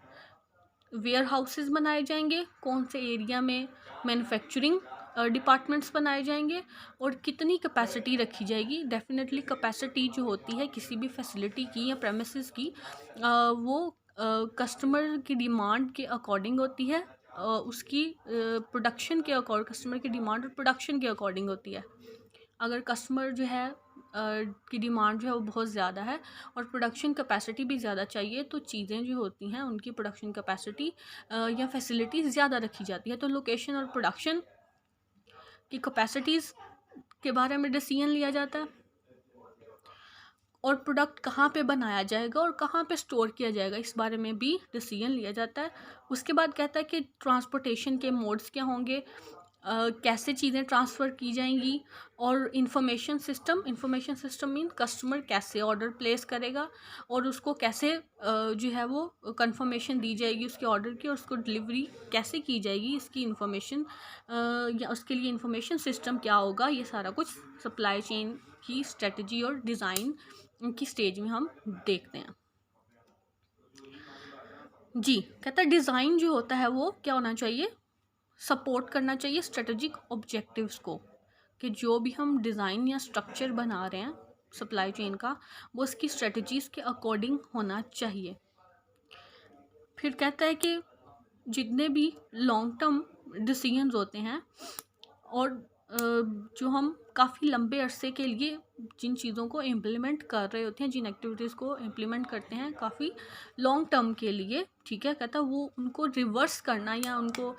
वेयर हाउसेस बनाए जाएंगे, कौन से एरिया में मैन्युफैक्चरिंग डिपार्टमेंट्स बनाए जाएंगे और कितनी कैपेसिटी रखी जाएगी। डेफिनेटली कैपेसिटी जो होती है किसी भी फैसिलिटी की या प्रेमिसेस की, वो कस्टमर की डिमांड के अकॉर्डिंग होती है, उसकी प्रोडक्शन के अकॉर्डिंग, कस्टमर की डिमांड और प्रोडक्शन के अकॉर्डिंग होती है। अगर कस्टमर जो है की डिमांड जो है वो बहुत ज़्यादा है और प्रोडक्शन कैपेसिटी भी ज़्यादा चाहिए, तो चीज़ें जो होती हैं उनकी प्रोडक्शन कैपेसिटी या फैसिलिटी ज़्यादा रखी जाती है। तो लोकेशन और प्रोडक्शन की कैपेसिटीज़ के बारे में डिसीजन लिया जाता है, और प्रोडक्ट कहाँ पे बनाया जाएगा और कहाँ पे स्टोर किया जाएगा इस बारे में भी डिसीजन लिया जाता है। उसके बाद कहता है कि ट्रांसपोर्टेशन के मोड्स क्या होंगे, कैसे चीज़ें ट्रांसफ़र की जाएंगी, और इंफॉर्मेशन सिस्टम मीन कस्टमर कैसे ऑर्डर प्लेस करेगा और उसको कैसे जो है वो कंफर्मेशन दी जाएगी उसके ऑर्डर की, और उसको डिलीवरी कैसे की जाएगी, इसकी इंफॉर्मेशन या उसके लिए इंफॉर्मेशन सिस्टम क्या होगा, ये सारा कुछ सप्लाई चेन की स्ट्रेटजी और डिज़ाइन की स्टेज में हम देखते हैं। जी, कहता है डिज़ाइन जो होता है वो क्या होना चाहिए, सपोर्ट करना चाहिए स्ट्रेटजिक ऑब्जेक्टिव्स को, कि जो भी हम डिज़ाइन या स्ट्रक्चर बना रहे हैं सप्लाई चेन का, वो उसकी स्ट्रेटजीज़ के अकॉर्डिंग होना चाहिए। फिर कहता है कि जितने भी लॉन्ग टर्म डिसीजंस होते हैं और जो हम काफ़ी लंबे अरसे के लिए जिन चीज़ों को इम्प्लीमेंट कर रहे होते हैं, जिन एक्टिविटीज़ को इम्प्लीमेंट करते हैं काफ़ी लॉन्ग टर्म के लिए, ठीक है, कहता है वो उनको रिवर्स करना या उनको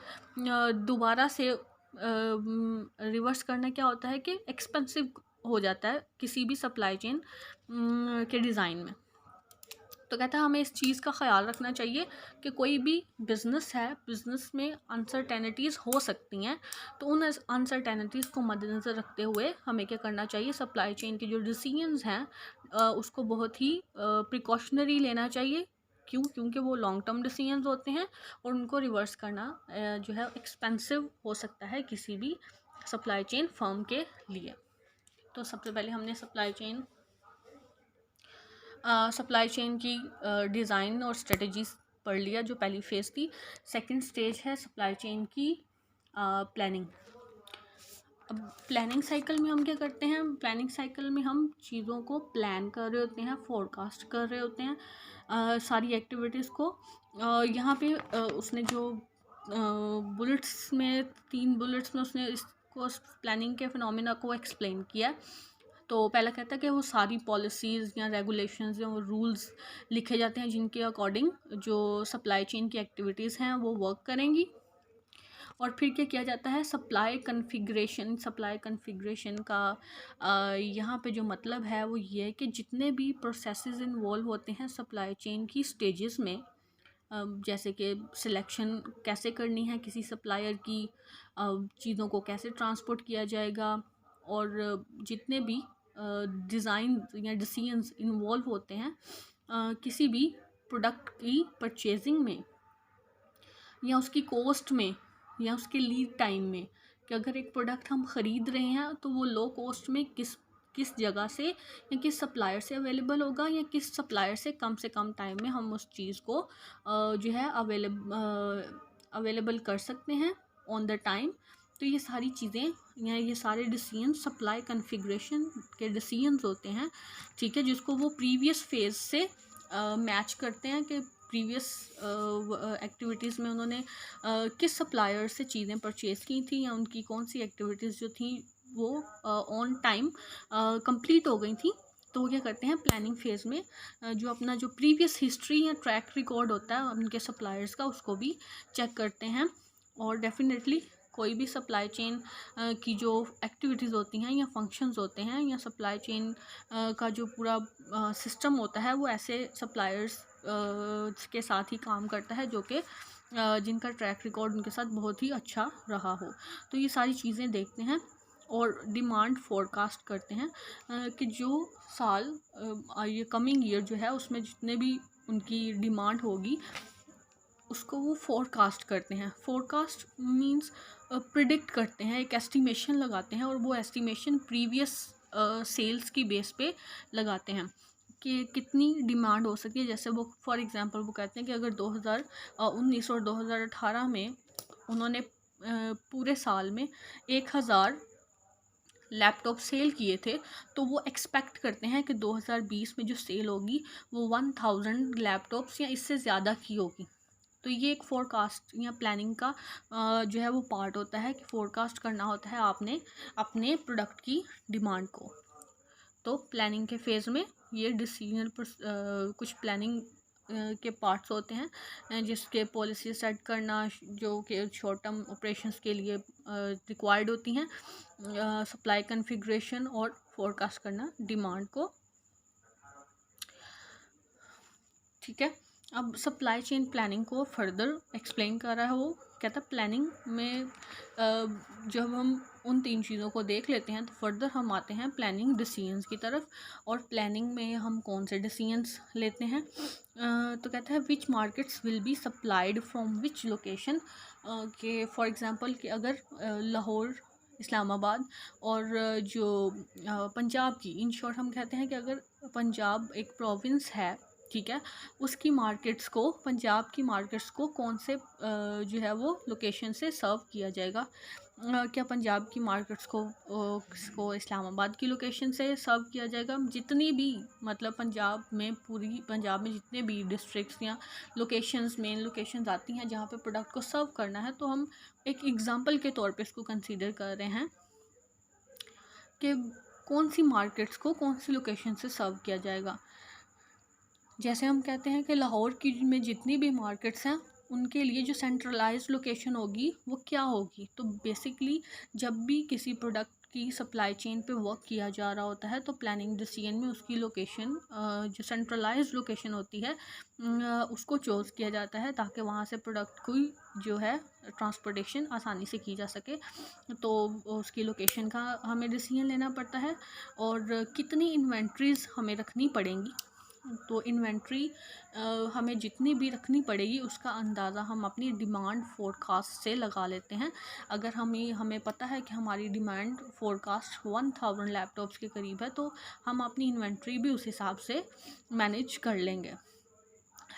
दोबारा से रिवर्स करना क्या होता है कि एक्सपेंसिव हो जाता है किसी भी सप्लाई चेन के डिज़ाइन में। तो कहता है हमें इस चीज़ का ख्याल रखना चाहिए कि कोई भी बिज़नेस है, बिज़नेस में अनसर्टेनिटीज़ हो सकती हैं, तो उन अनसर्टेनिटीज़ को मद्देनज़र रखते हुए हमें क्या करना चाहिए, सप्लाई चेन के जो डिसीजंस हैं उसको बहुत ही प्रिकॉशनरी लेना चाहिए। क्यों? क्योंकि वो लॉन्ग टर्म डिसीजंस होते हैं और उनको रिवर्स करना जो है एक्सपेंसिव हो सकता है किसी भी सप्लाई चेन फर्म के लिए। तो सबसे पहले हमने सप्लाई चेन की डिज़ाइन और स्ट्रेटजीज पढ़ लिया, जो पहली फ़ेज़ थी। सेकंड स्टेज है सप्लाई चेन की प्लानिंग। अब प्लानिंग साइकिल में हम क्या करते हैं, प्लानिंग साइकिल में हम चीज़ों को प्लान कर रहे होते हैं, फोरकास्ट कर रहे होते हैं सारी एक्टिविटीज़ को। यहाँ पे उसने जो बुलेट्स में 3 बुलेट्स में उसने इसको प्लानिंग के फिनोमेना को एक्सप्लेन किया। तो पहला कहता है कि वो सारी पॉलिसीज़ या रेगुलेशंस या रूल्स लिखे जाते हैं जिनके अकॉर्डिंग जो सप्लाई चेन की एक्टिविटीज़ हैं वो वर्क करेंगी। और फिर क्या किया जाता है, सप्लाई कन्फिग्रेशन का यहाँ पे जो मतलब है वो ये है कि जितने भी प्रोसेसेस इन्वॉल्व होते हैं सप्लाई चेन की स्टेजेस में, जैसे कि सिलेक्शन कैसे करनी है किसी सप्लायर की, चीज़ों को कैसे ट्रांसपोर्ट किया जाएगा, और जितने भी डिज़ाइन या डिसीजंस इन्वॉल्व होते हैं किसी भी प्रोडक्ट की परचेजिंग में या उसकी कॉस्ट में या उसके लीड टाइम में, कि अगर एक प्रोडक्ट हम ख़रीद रहे हैं तो वो लो कॉस्ट में किस जगह से या किस सप्लायर से अवेलेबल होगा, या किस सप्लायर से कम टाइम में हम उस चीज़ को जो है अवेलेबल कर सकते हैं ऑन द टाइम। तो ये सारी चीज़ें या ये सारे डिसीजन सप्लाई कन्फिग्रेशन के डिसीजंस होते हैं, ठीक है, जिसको वो प्रीवियस फेज़ से मैच करते हैं कि प्रीवियस एक्टिविटीज़ में उन्होंने किस सप्लायर से चीज़ें परचेज़ की थी या उनकी कौन सी एक्टिविटीज़ जो थी वो ऑन टाइम कंप्लीट हो गई थी। तो वो क्या करते हैं प्लानिंग फेज़ में जो अपना जो प्रीवियस हिस्ट्री या ट्रैक रिकॉर्ड होता है उनके सप्लायर्स का, उसको भी चेक करते हैं। और डेफिनेटली कोई भी सप्लाई चेन की जो एक्टिविटीज़ होती हैं या फंक्शंस होते हैं या सप्लाई चेन का जो पूरा सिस्टम होता है वो ऐसे सप्लायर्स के साथ ही काम करता है जो कि जिनका ट्रैक रिकॉर्ड उनके साथ बहुत ही अच्छा रहा हो। तो ये सारी चीज़ें देखते हैं और डिमांड फोरकास्ट करते हैं कि जो साल ये कमिंग ईयर जो है उसमें जितने भी उनकी डिमांड होगी उसको वो फोरकास्ट करते हैं। फोरकास्ट मींस प्रिडिक्ट करते हैं, एक एस्टिमेशन लगाते हैं, और वो एस्टिमेशन प्रीवियस सेल्स की बेस पे लगाते हैं कि कितनी डिमांड हो सकती है। जैसे वो फॉर एग्जांपल वो कहते हैं कि अगर 2019 और 2018 में उन्होंने पूरे साल में 1000 लैपटॉप सेल किए थे, तो वो एक्सपेक्ट करते हैं कि 2020 में जो सेल होगी वो 1000 लैपटॉप्स या इससे ज़्यादा की होगी। तो ये एक फोरकास्ट या प्लानिंग का जो है वो पार्ट होता है कि फोरकास्ट करना होता है आपने अपने प्रोडक्ट की डिमांड को। तो प्लानिंग के फेज़ में ये डिसीजन कुछ प्लानिंग के पार्ट्स होते हैं, जिसके पॉलिसी सेट करना जो कि शॉर्ट टर्म ऑपरेशंस के लिए रिक्वायर्ड होती हैं, सप्लाई कन्फिग्रेशन और फोरकास्ट करना डिमांड को। ठीक है, अब सप्लाई चेन प्लानिंग को फर्दर एक्सप्लेन कर रहा है। वो कहता है प्लानिंग में जब हम उन 3 चीज़ों को देख लेते हैं तो फर्दर हम आते हैं प्लानिंग डिसीजंस की तरफ। और प्लानिंग में हम कौन से डिसीजंस लेते हैं, तो कहता है which markets will be supplied from which location. कि फॉर एग्ज़ाम्पल कि अगर लाहौर, इस्लामाबाद और जो पंजाब की, इन शॉर्ट हम कहते हैं कि अगर पंजाब एक प्रोविंस है, ठीक है, उसकी मार्केट्स को, पंजाब की मार्केट्स को कौन से जो है वो लोकेशन से सर्व किया जाएगा। क्या पंजाब की मार्केट्स को इस्लामाबाद की लोकेशन से सर्व किया जाएगा। जितनी भी मतलब पंजाब में, पूरी पंजाब में जितने भी डिस्ट्रिक्ट्स या लोकेशंस, मेन लोकेशंस आती हैं जहाँ पे प्रोडक्ट को सर्व करना है, तो हम एक एग्ज़ाम्पल के तौर पे इसको कंसीडर कर रहे हैं कि कौन सी मार्केट्स को कौन सी लोकेशन से सर्व किया जाएगा। जैसे हम कहते हैं कि लाहौर की में जितनी भी मार्केट्स हैं उनके लिए जो सेंट्रलाइज्ड लोकेशन होगी वो क्या होगी। तो बेसिकली जब भी किसी प्रोडक्ट की सप्लाई चेन पे वर्क किया जा रहा होता है तो प्लानिंग डिसीजन में उसकी लोकेशन, जो सेंट्रलाइज्ड लोकेशन होती है, उसको चूज़ किया जाता है ताकि वहाँ से प्रोडक्ट की जो है ट्रांसपोर्टेशन आसानी से की जा सके। तो उसकी लोकेशन का हमें डिसीजन लेना पड़ता है। और कितनी इन्वेंट्रीज़ हमें रखनी पड़ेंगी, तो इन्वेंट्री हमें जितनी भी रखनी पड़ेगी उसका अंदाज़ा हम अपनी डिमांड फोरकास्ट से लगा लेते हैं। अगर हमें पता है कि हमारी डिमांड फोरकास्ट 1000 लैपटॉप्स के करीब है, तो हम अपनी इन्वेंट्री भी उस हिसाब से मैनेज कर लेंगे।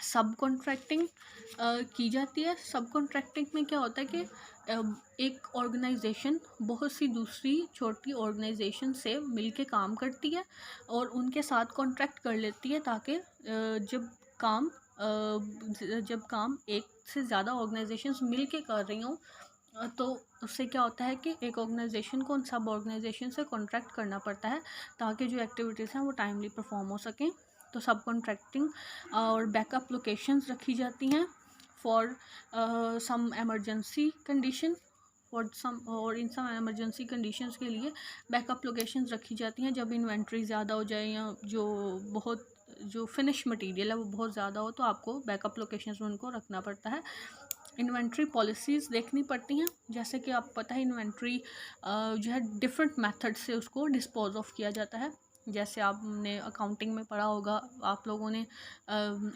सब कॉन्ट्रैक्टिंग की जाती है। सब कॉन्ट्रैक्टिंग में क्या होता है कि एक ऑर्गेनाइजेशन बहुत सी दूसरी छोटी ऑर्गेनाइजेशन से मिलके काम करती है और उनके साथ कॉन्ट्रैक्ट कर लेती है ताकि जब काम एक से ज़्यादा ऑर्गेनाइजेशंस मिलके कर रही हों, तो उससे क्या होता है कि एक ऑर्गेनाइजेशन को उन सब ऑर्गेनाइजेशन से कॉन्ट्रैक्ट करना पड़ता है ताकि जो एक्टिविटीज़ हैं वो टाइमली परफॉर्म हो सकें। तो सब कॉन्ट्रैक्टिंग और बैकअप लोकेशंस रखी जाती हैं फॉर सम एमरजेंसी कंडीशन, और इन सब एमरजेंसी कंडीशंस के लिए बैकअप लोकेशंस रखी जाती हैं। जब इन्वेंट्री ज़्यादा हो जाए या जो फिनिश मटेरियल है वो बहुत ज़्यादा हो, तो आपको बैकअप लोकेशंस में उनको रखना पड़ता है। इन्वेंट्री पॉलिसीज़ देखनी पड़ती हैं, जैसे कि आपको पता है इन्वेंट्री जो है डिफरेंट मेथड से उसको डिस्पोज ऑफ किया जाता है। जैसे आपने अकाउंटिंग में पढ़ा होगा, आप लोगों ने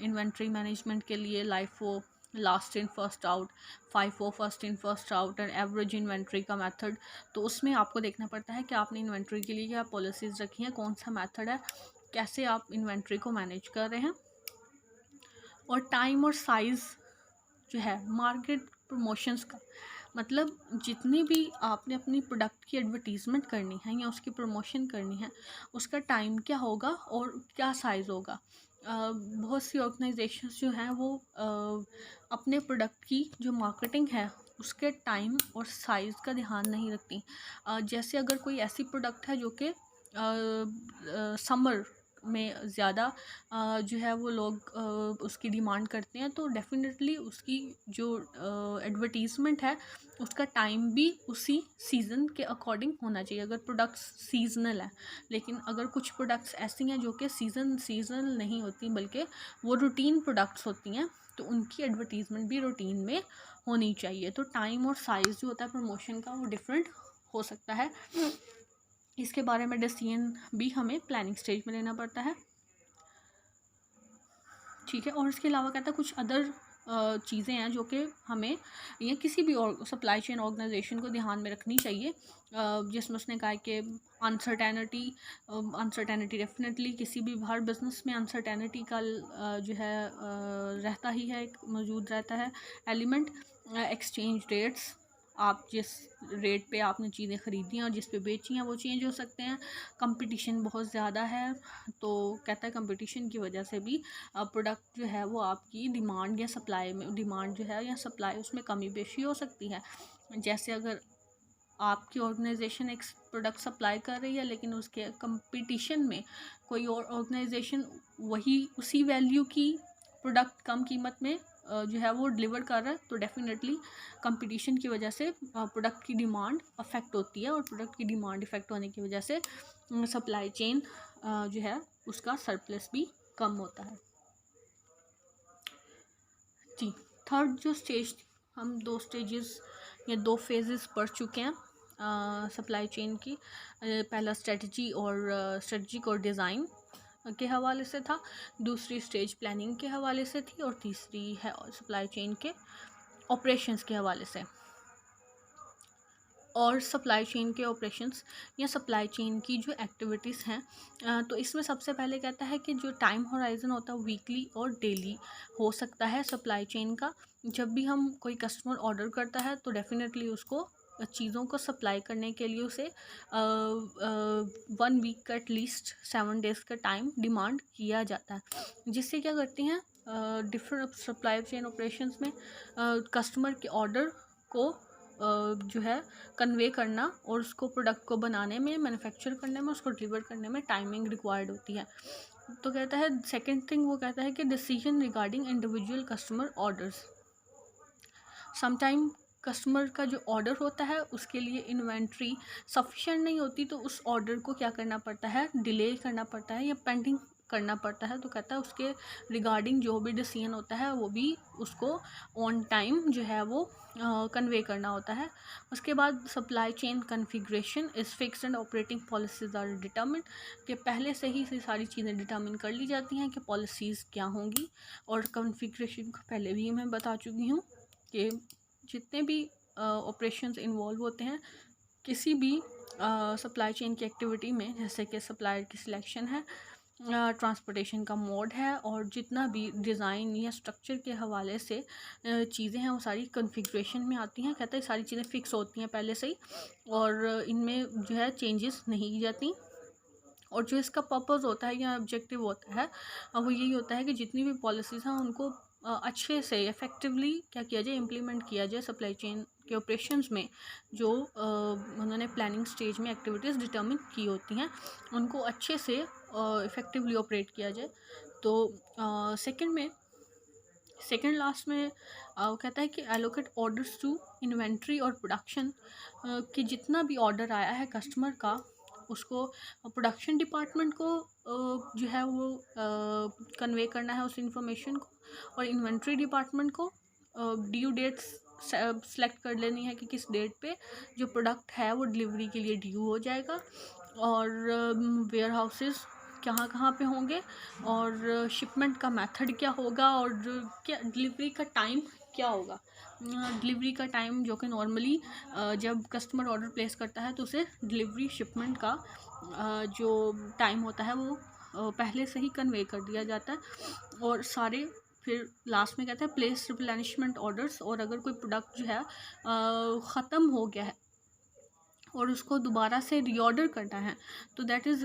इन्वेंट्री मैनेजमेंट के लिए LIFO, last in first out, FIFO, first in first out and average inventory का मेथड। तो उसमें आपको देखना पड़ता है कि आपने इन्वेंट्री के लिए क्या पॉलिसीज़ रखी हैं, कौन सा मेथड है, कैसे आप इन्वेंट्री को मैनेज कर रहे हैं। और टाइम और साइज़ जो है मार्केट प्रमोशंस का, मतलब जितनी भी आपने अपनी प्रोडक्ट की एडवर्टीज़मेंट करनी है या उसकी प्रमोशन करनी है, उसका टाइम क्या होगा और क्या साइज़ होगा। बहुत सी ऑर्गेनाइजेशंस जो हैं वो अपने प्रोडक्ट की जो मार्केटिंग है उसके टाइम और साइज़ का ध्यान नहीं रखती। जैसे अगर कोई ऐसी प्रोडक्ट है जो कि समर में ज़्यादा जो है वो लोग उसकी डिमांड करते हैं, तो डेफ़िनेटली उसकी जो एडवर्टीज़मेंट है उसका टाइम भी उसी सीज़न के अकॉर्डिंग होना चाहिए, अगर प्रोडक्ट्स सीज़नल है। लेकिन अगर कुछ प्रोडक्ट्स ऐसी हैं जो कि सीज़नल नहीं होती बल्कि वो रूटीन प्रोडक्ट्स होती हैं, तो उनकी एडवर्टीज़मेंट भी रूटीन में होनी चाहिए। तो टाइम और साइज़ जो होता है प्रमोशन का वो डिफरेंट हो सकता है। इसके बारे में डिसीजन भी हमें प्लानिंग स्टेज में लेना पड़ता है। ठीक है, और इसके अलावा कहता है कुछ अदर चीज़ें हैं जो कि हमें या किसी भी और सप्लाई चेन ऑर्गेनाइजेशन को ध्यान में रखनी चाहिए, जिसमें उसने कहा कि अनसर्टेनिटी डेफिनेटली किसी भी हर बिज़नेस में अनसर्टेनिटी का जो है रहता ही है, एक मौजूद रहता है एलिमेंट। एक्सचेंज रेट्स आप जिस रेट पे आपने चीज़ें ख़रीदी हैं और जिस पे बेची हैं वो चेंज हो सकते हैं। कंपटीशन बहुत ज़्यादा है, तो कहता है कंपटीशन की वजह से भी प्रोडक्ट जो है वो आपकी डिमांड या सप्लाई में, डिमांड जो है या सप्लाई उसमें कमी बेशी हो सकती है। जैसे अगर आपकी ऑर्गेनाइजेशन एक प्रोडक्ट सप्लाई कर रही है लेकिन उसके कंपटीशन में कोई और ऑर्गेनाइजेशन वही उसी वैल्यू की प्रोडक्ट कम कीमत में जो है वो डिलीवर कर रहा है, तो डेफिनेटली कंपटीशन की वजह से प्रोडक्ट की डिमांड अफेक्ट होती है, और प्रोडक्ट की डिमांड इफेक्ट होने की वजह से सप्लाई चेन जो है उसका सरप्लस भी कम होता है। जी, थर्ड जो स्टेज, हम 2 स्टेजेस या 2 फेजेस पढ़ चुके हैं सप्लाई चेन की। पहला स्ट्रेटजिक और डिज़ाइन के हवाले से था, दूसरी स्टेज प्लानिंग के हवाले से थी, और तीसरी है सप्लाई चेन के ऑपरेशंस के हवाले से। और सप्लाई चेन के ऑपरेशंस या सप्लाई चेन की जो एक्टिविटीज़ हैं, तो इसमें सबसे पहले कहता है कि जो टाइम होराइज़न होता है वीकली और डेली हो सकता है सप्लाई चेन का। जब भी हम कोई कस्टमर ऑर्डर करता है तो डेफिनेटली उसको चीज़ों को सप्लाई करने के लिए उसे 1 वीक का एटलीस्ट 7 डेज़ का टाइम डिमांड किया जाता है। जिससे क्या करती हैं डिफरेंट सप्लाई चेन ऑपरेशंस में कस्टमर के ऑर्डर को जो है कन्वे करना और उसको प्रोडक्ट को बनाने में, मैन्युफैक्चर करने में, उसको डिलीवर करने में टाइमिंग रिक्वायर्ड होती है। तो कहता है सेकंड थिंग वो कहता है कि decision regarding individual customer orders. Sometime customer का जो ऑर्डर होता है उसके लिए इन्वेंट्री सफिशेंट नहीं होती, तो उस ऑर्डर को क्या करना पड़ता है, डिले करना पड़ता है या पेंडिंग करना पड़ता है। तो कहता है उसके रिगार्डिंग जो भी डिसीजन होता है वो भी उसको ऑन टाइम जो है वो कन्वे करना होता है। उसके बाद supply chain configuration is fixed and operating policies are determined, कि पहले से ही सारी चीज़ें डिटर्मिन कर ली जाती हैं कि पॉलिसीज़ क्या होंगी। और कन्फिग्रेशन को पहले भी मैं बता चुकी हूँ कि जितने भी ऑपरेशंस इन्वॉल्व होते हैं किसी भी सप्लाई चेन की एक्टिविटी में, जैसे कि सप्लायर की सिलेक्शन है, ट्रांसपोर्टेशन का मोड है, और जितना भी डिज़ाइन या स्ट्रक्चर के हवाले से चीज़ें हैं वो सारी कॉन्फ़िगरेशन में आती हैं। कहते हैं सारी चीज़ें फ़िक्स होती हैं पहले से ही, और इनमें जो है चेंजेस नहीं की जाती। और जो इसका पर्पस होता है या ऑब्जेक्टिव होता है वो यही होता है कि जितनी भी पॉलिसीज़ हैं उनको अच्छे से इफ़ेक्टिवली क्या किया जाए, इम्प्लीमेंट किया जाए सप्लाई चेन के ऑपरेशंस में। जो उन्होंने प्लानिंग स्टेज में एक्टिविटीज़ डिटर्मिन की होती हैं उनको अच्छे से इफ़ेक्टिवली ऑपरेट किया जाए। तो सेकंड लास्ट में वो कहता है कि एलोकेट ऑर्डर्स टू इन्वेंट्री और प्रोडक्शन, कि जितना भी ऑर्डर आया है कस्टमर का उसको प्रोडक्शन डिपार्टमेंट को जो है वो कन्वे करना है उस इंफॉर्मेशन को, और इन्वेंट्री डिपार्टमेंट को ड्यू डेट्स सेलेक्ट कर लेनी है कि किस डेट पे जो प्रोडक्ट है वो डिलीवरी के लिए ड्यू हो जाएगा, और वेयर हाउसेस कहाँ कहाँ पे होंगे, और शिपमेंट का मेथड क्या होगा, और क्या डिलीवरी का टाइम क्या होगा। डिलीवरी का टाइम जो कि नॉर्मली जब कस्टमर ऑर्डर प्लेस करता है तो उसे डिलीवरी शिपमेंट का जो टाइम होता है वो पहले से ही कन्वे कर दिया जाता है। और सारे फिर लास्ट में कहते हैं प्लेस रिप्लेनिशमेंट ऑर्डर्स, और अगर कोई प्रोडक्ट जो है ख़त्म हो गया है और उसको दोबारा से रीऑर्डर करना है तो दैट इज़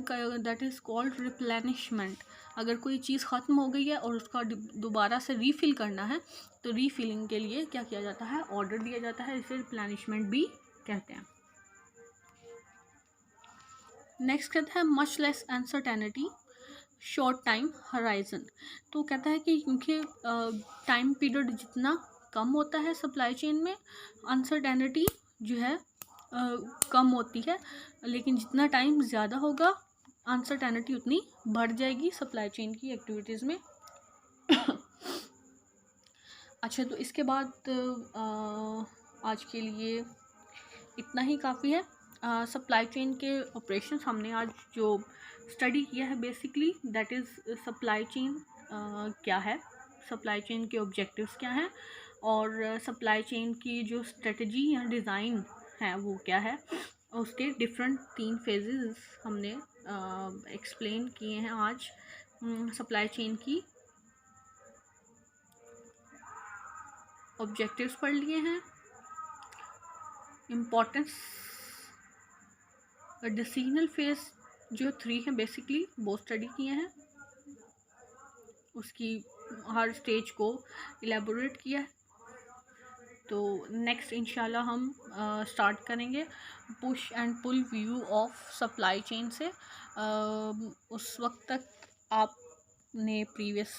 कॉल्ड रिप्लेनिशमेंट। अगर कोई चीज़ ख़त्म हो गई है और उसका दोबारा से रीफ़िल करना है तो रीफिलिंग के लिए क्या किया जाता है, ऑर्डर दिया जाता है, इसे रिप्लेनिशमेंट भी कहते हैं। नेक्स्ट कहता है much less uncertainty short time horizon. तो कहता है कि क्योंकि टाइम पीरियड जितना कम होता है सप्लाई चेन में अनसर्टेनिटी जो है कम होती है, लेकिन जितना टाइम ज़्यादा होगा अनसर्टेनिटी उतनी बढ़ जाएगी सप्लाई चेन की एक्टिविटीज़ में। अच्छा, तो इसके बाद आज के लिए इतना ही काफ़ी है। सप्लाई चेन के ऑपरेशंस हमने आज जो स्टडी किया है basically that is supply chain क्या है, सप्लाई चेन के ऑब्जेक्टिव्स क्या हैं, और सप्लाई चेन की जो स्ट्रेटजी या डिज़ाइन है वो क्या है, उसके डिफरेंट 3 फेजेस हमने एक्सप्लेन किए हैं आज। सप्लाई चेन की ऑब्जेक्टिव्स पढ़ लिए हैं, इम्पोर्टेंस डिसीजनल फेज जो 3 हैं बेसिकली वो स्टडी किए हैं, उसकी हर स्टेज को इलेबोरेट किया है। तो नेक्स्ट इंशाल्लाह हम स्टार्ट करेंगे push and pull view of supply chain से। उस वक्त तक आपने प्रीवियस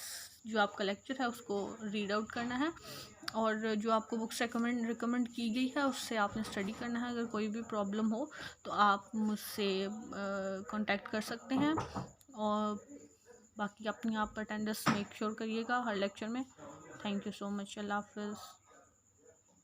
जो आपका लेक्चर है उसको रीड आउट करना है, और जो आपको बुक्स रिकमेंड की गई है उससे आपने स्टडी करना है। अगर कोई भी प्रॉब्लम हो तो आप मुझसे कांटेक्ट कर सकते हैं, और बाकी अपनी आप अटेंडेंस मेक श्योर करिएगा हर लेक्चर में। Thank you so much. अल्लाह हाफिज़।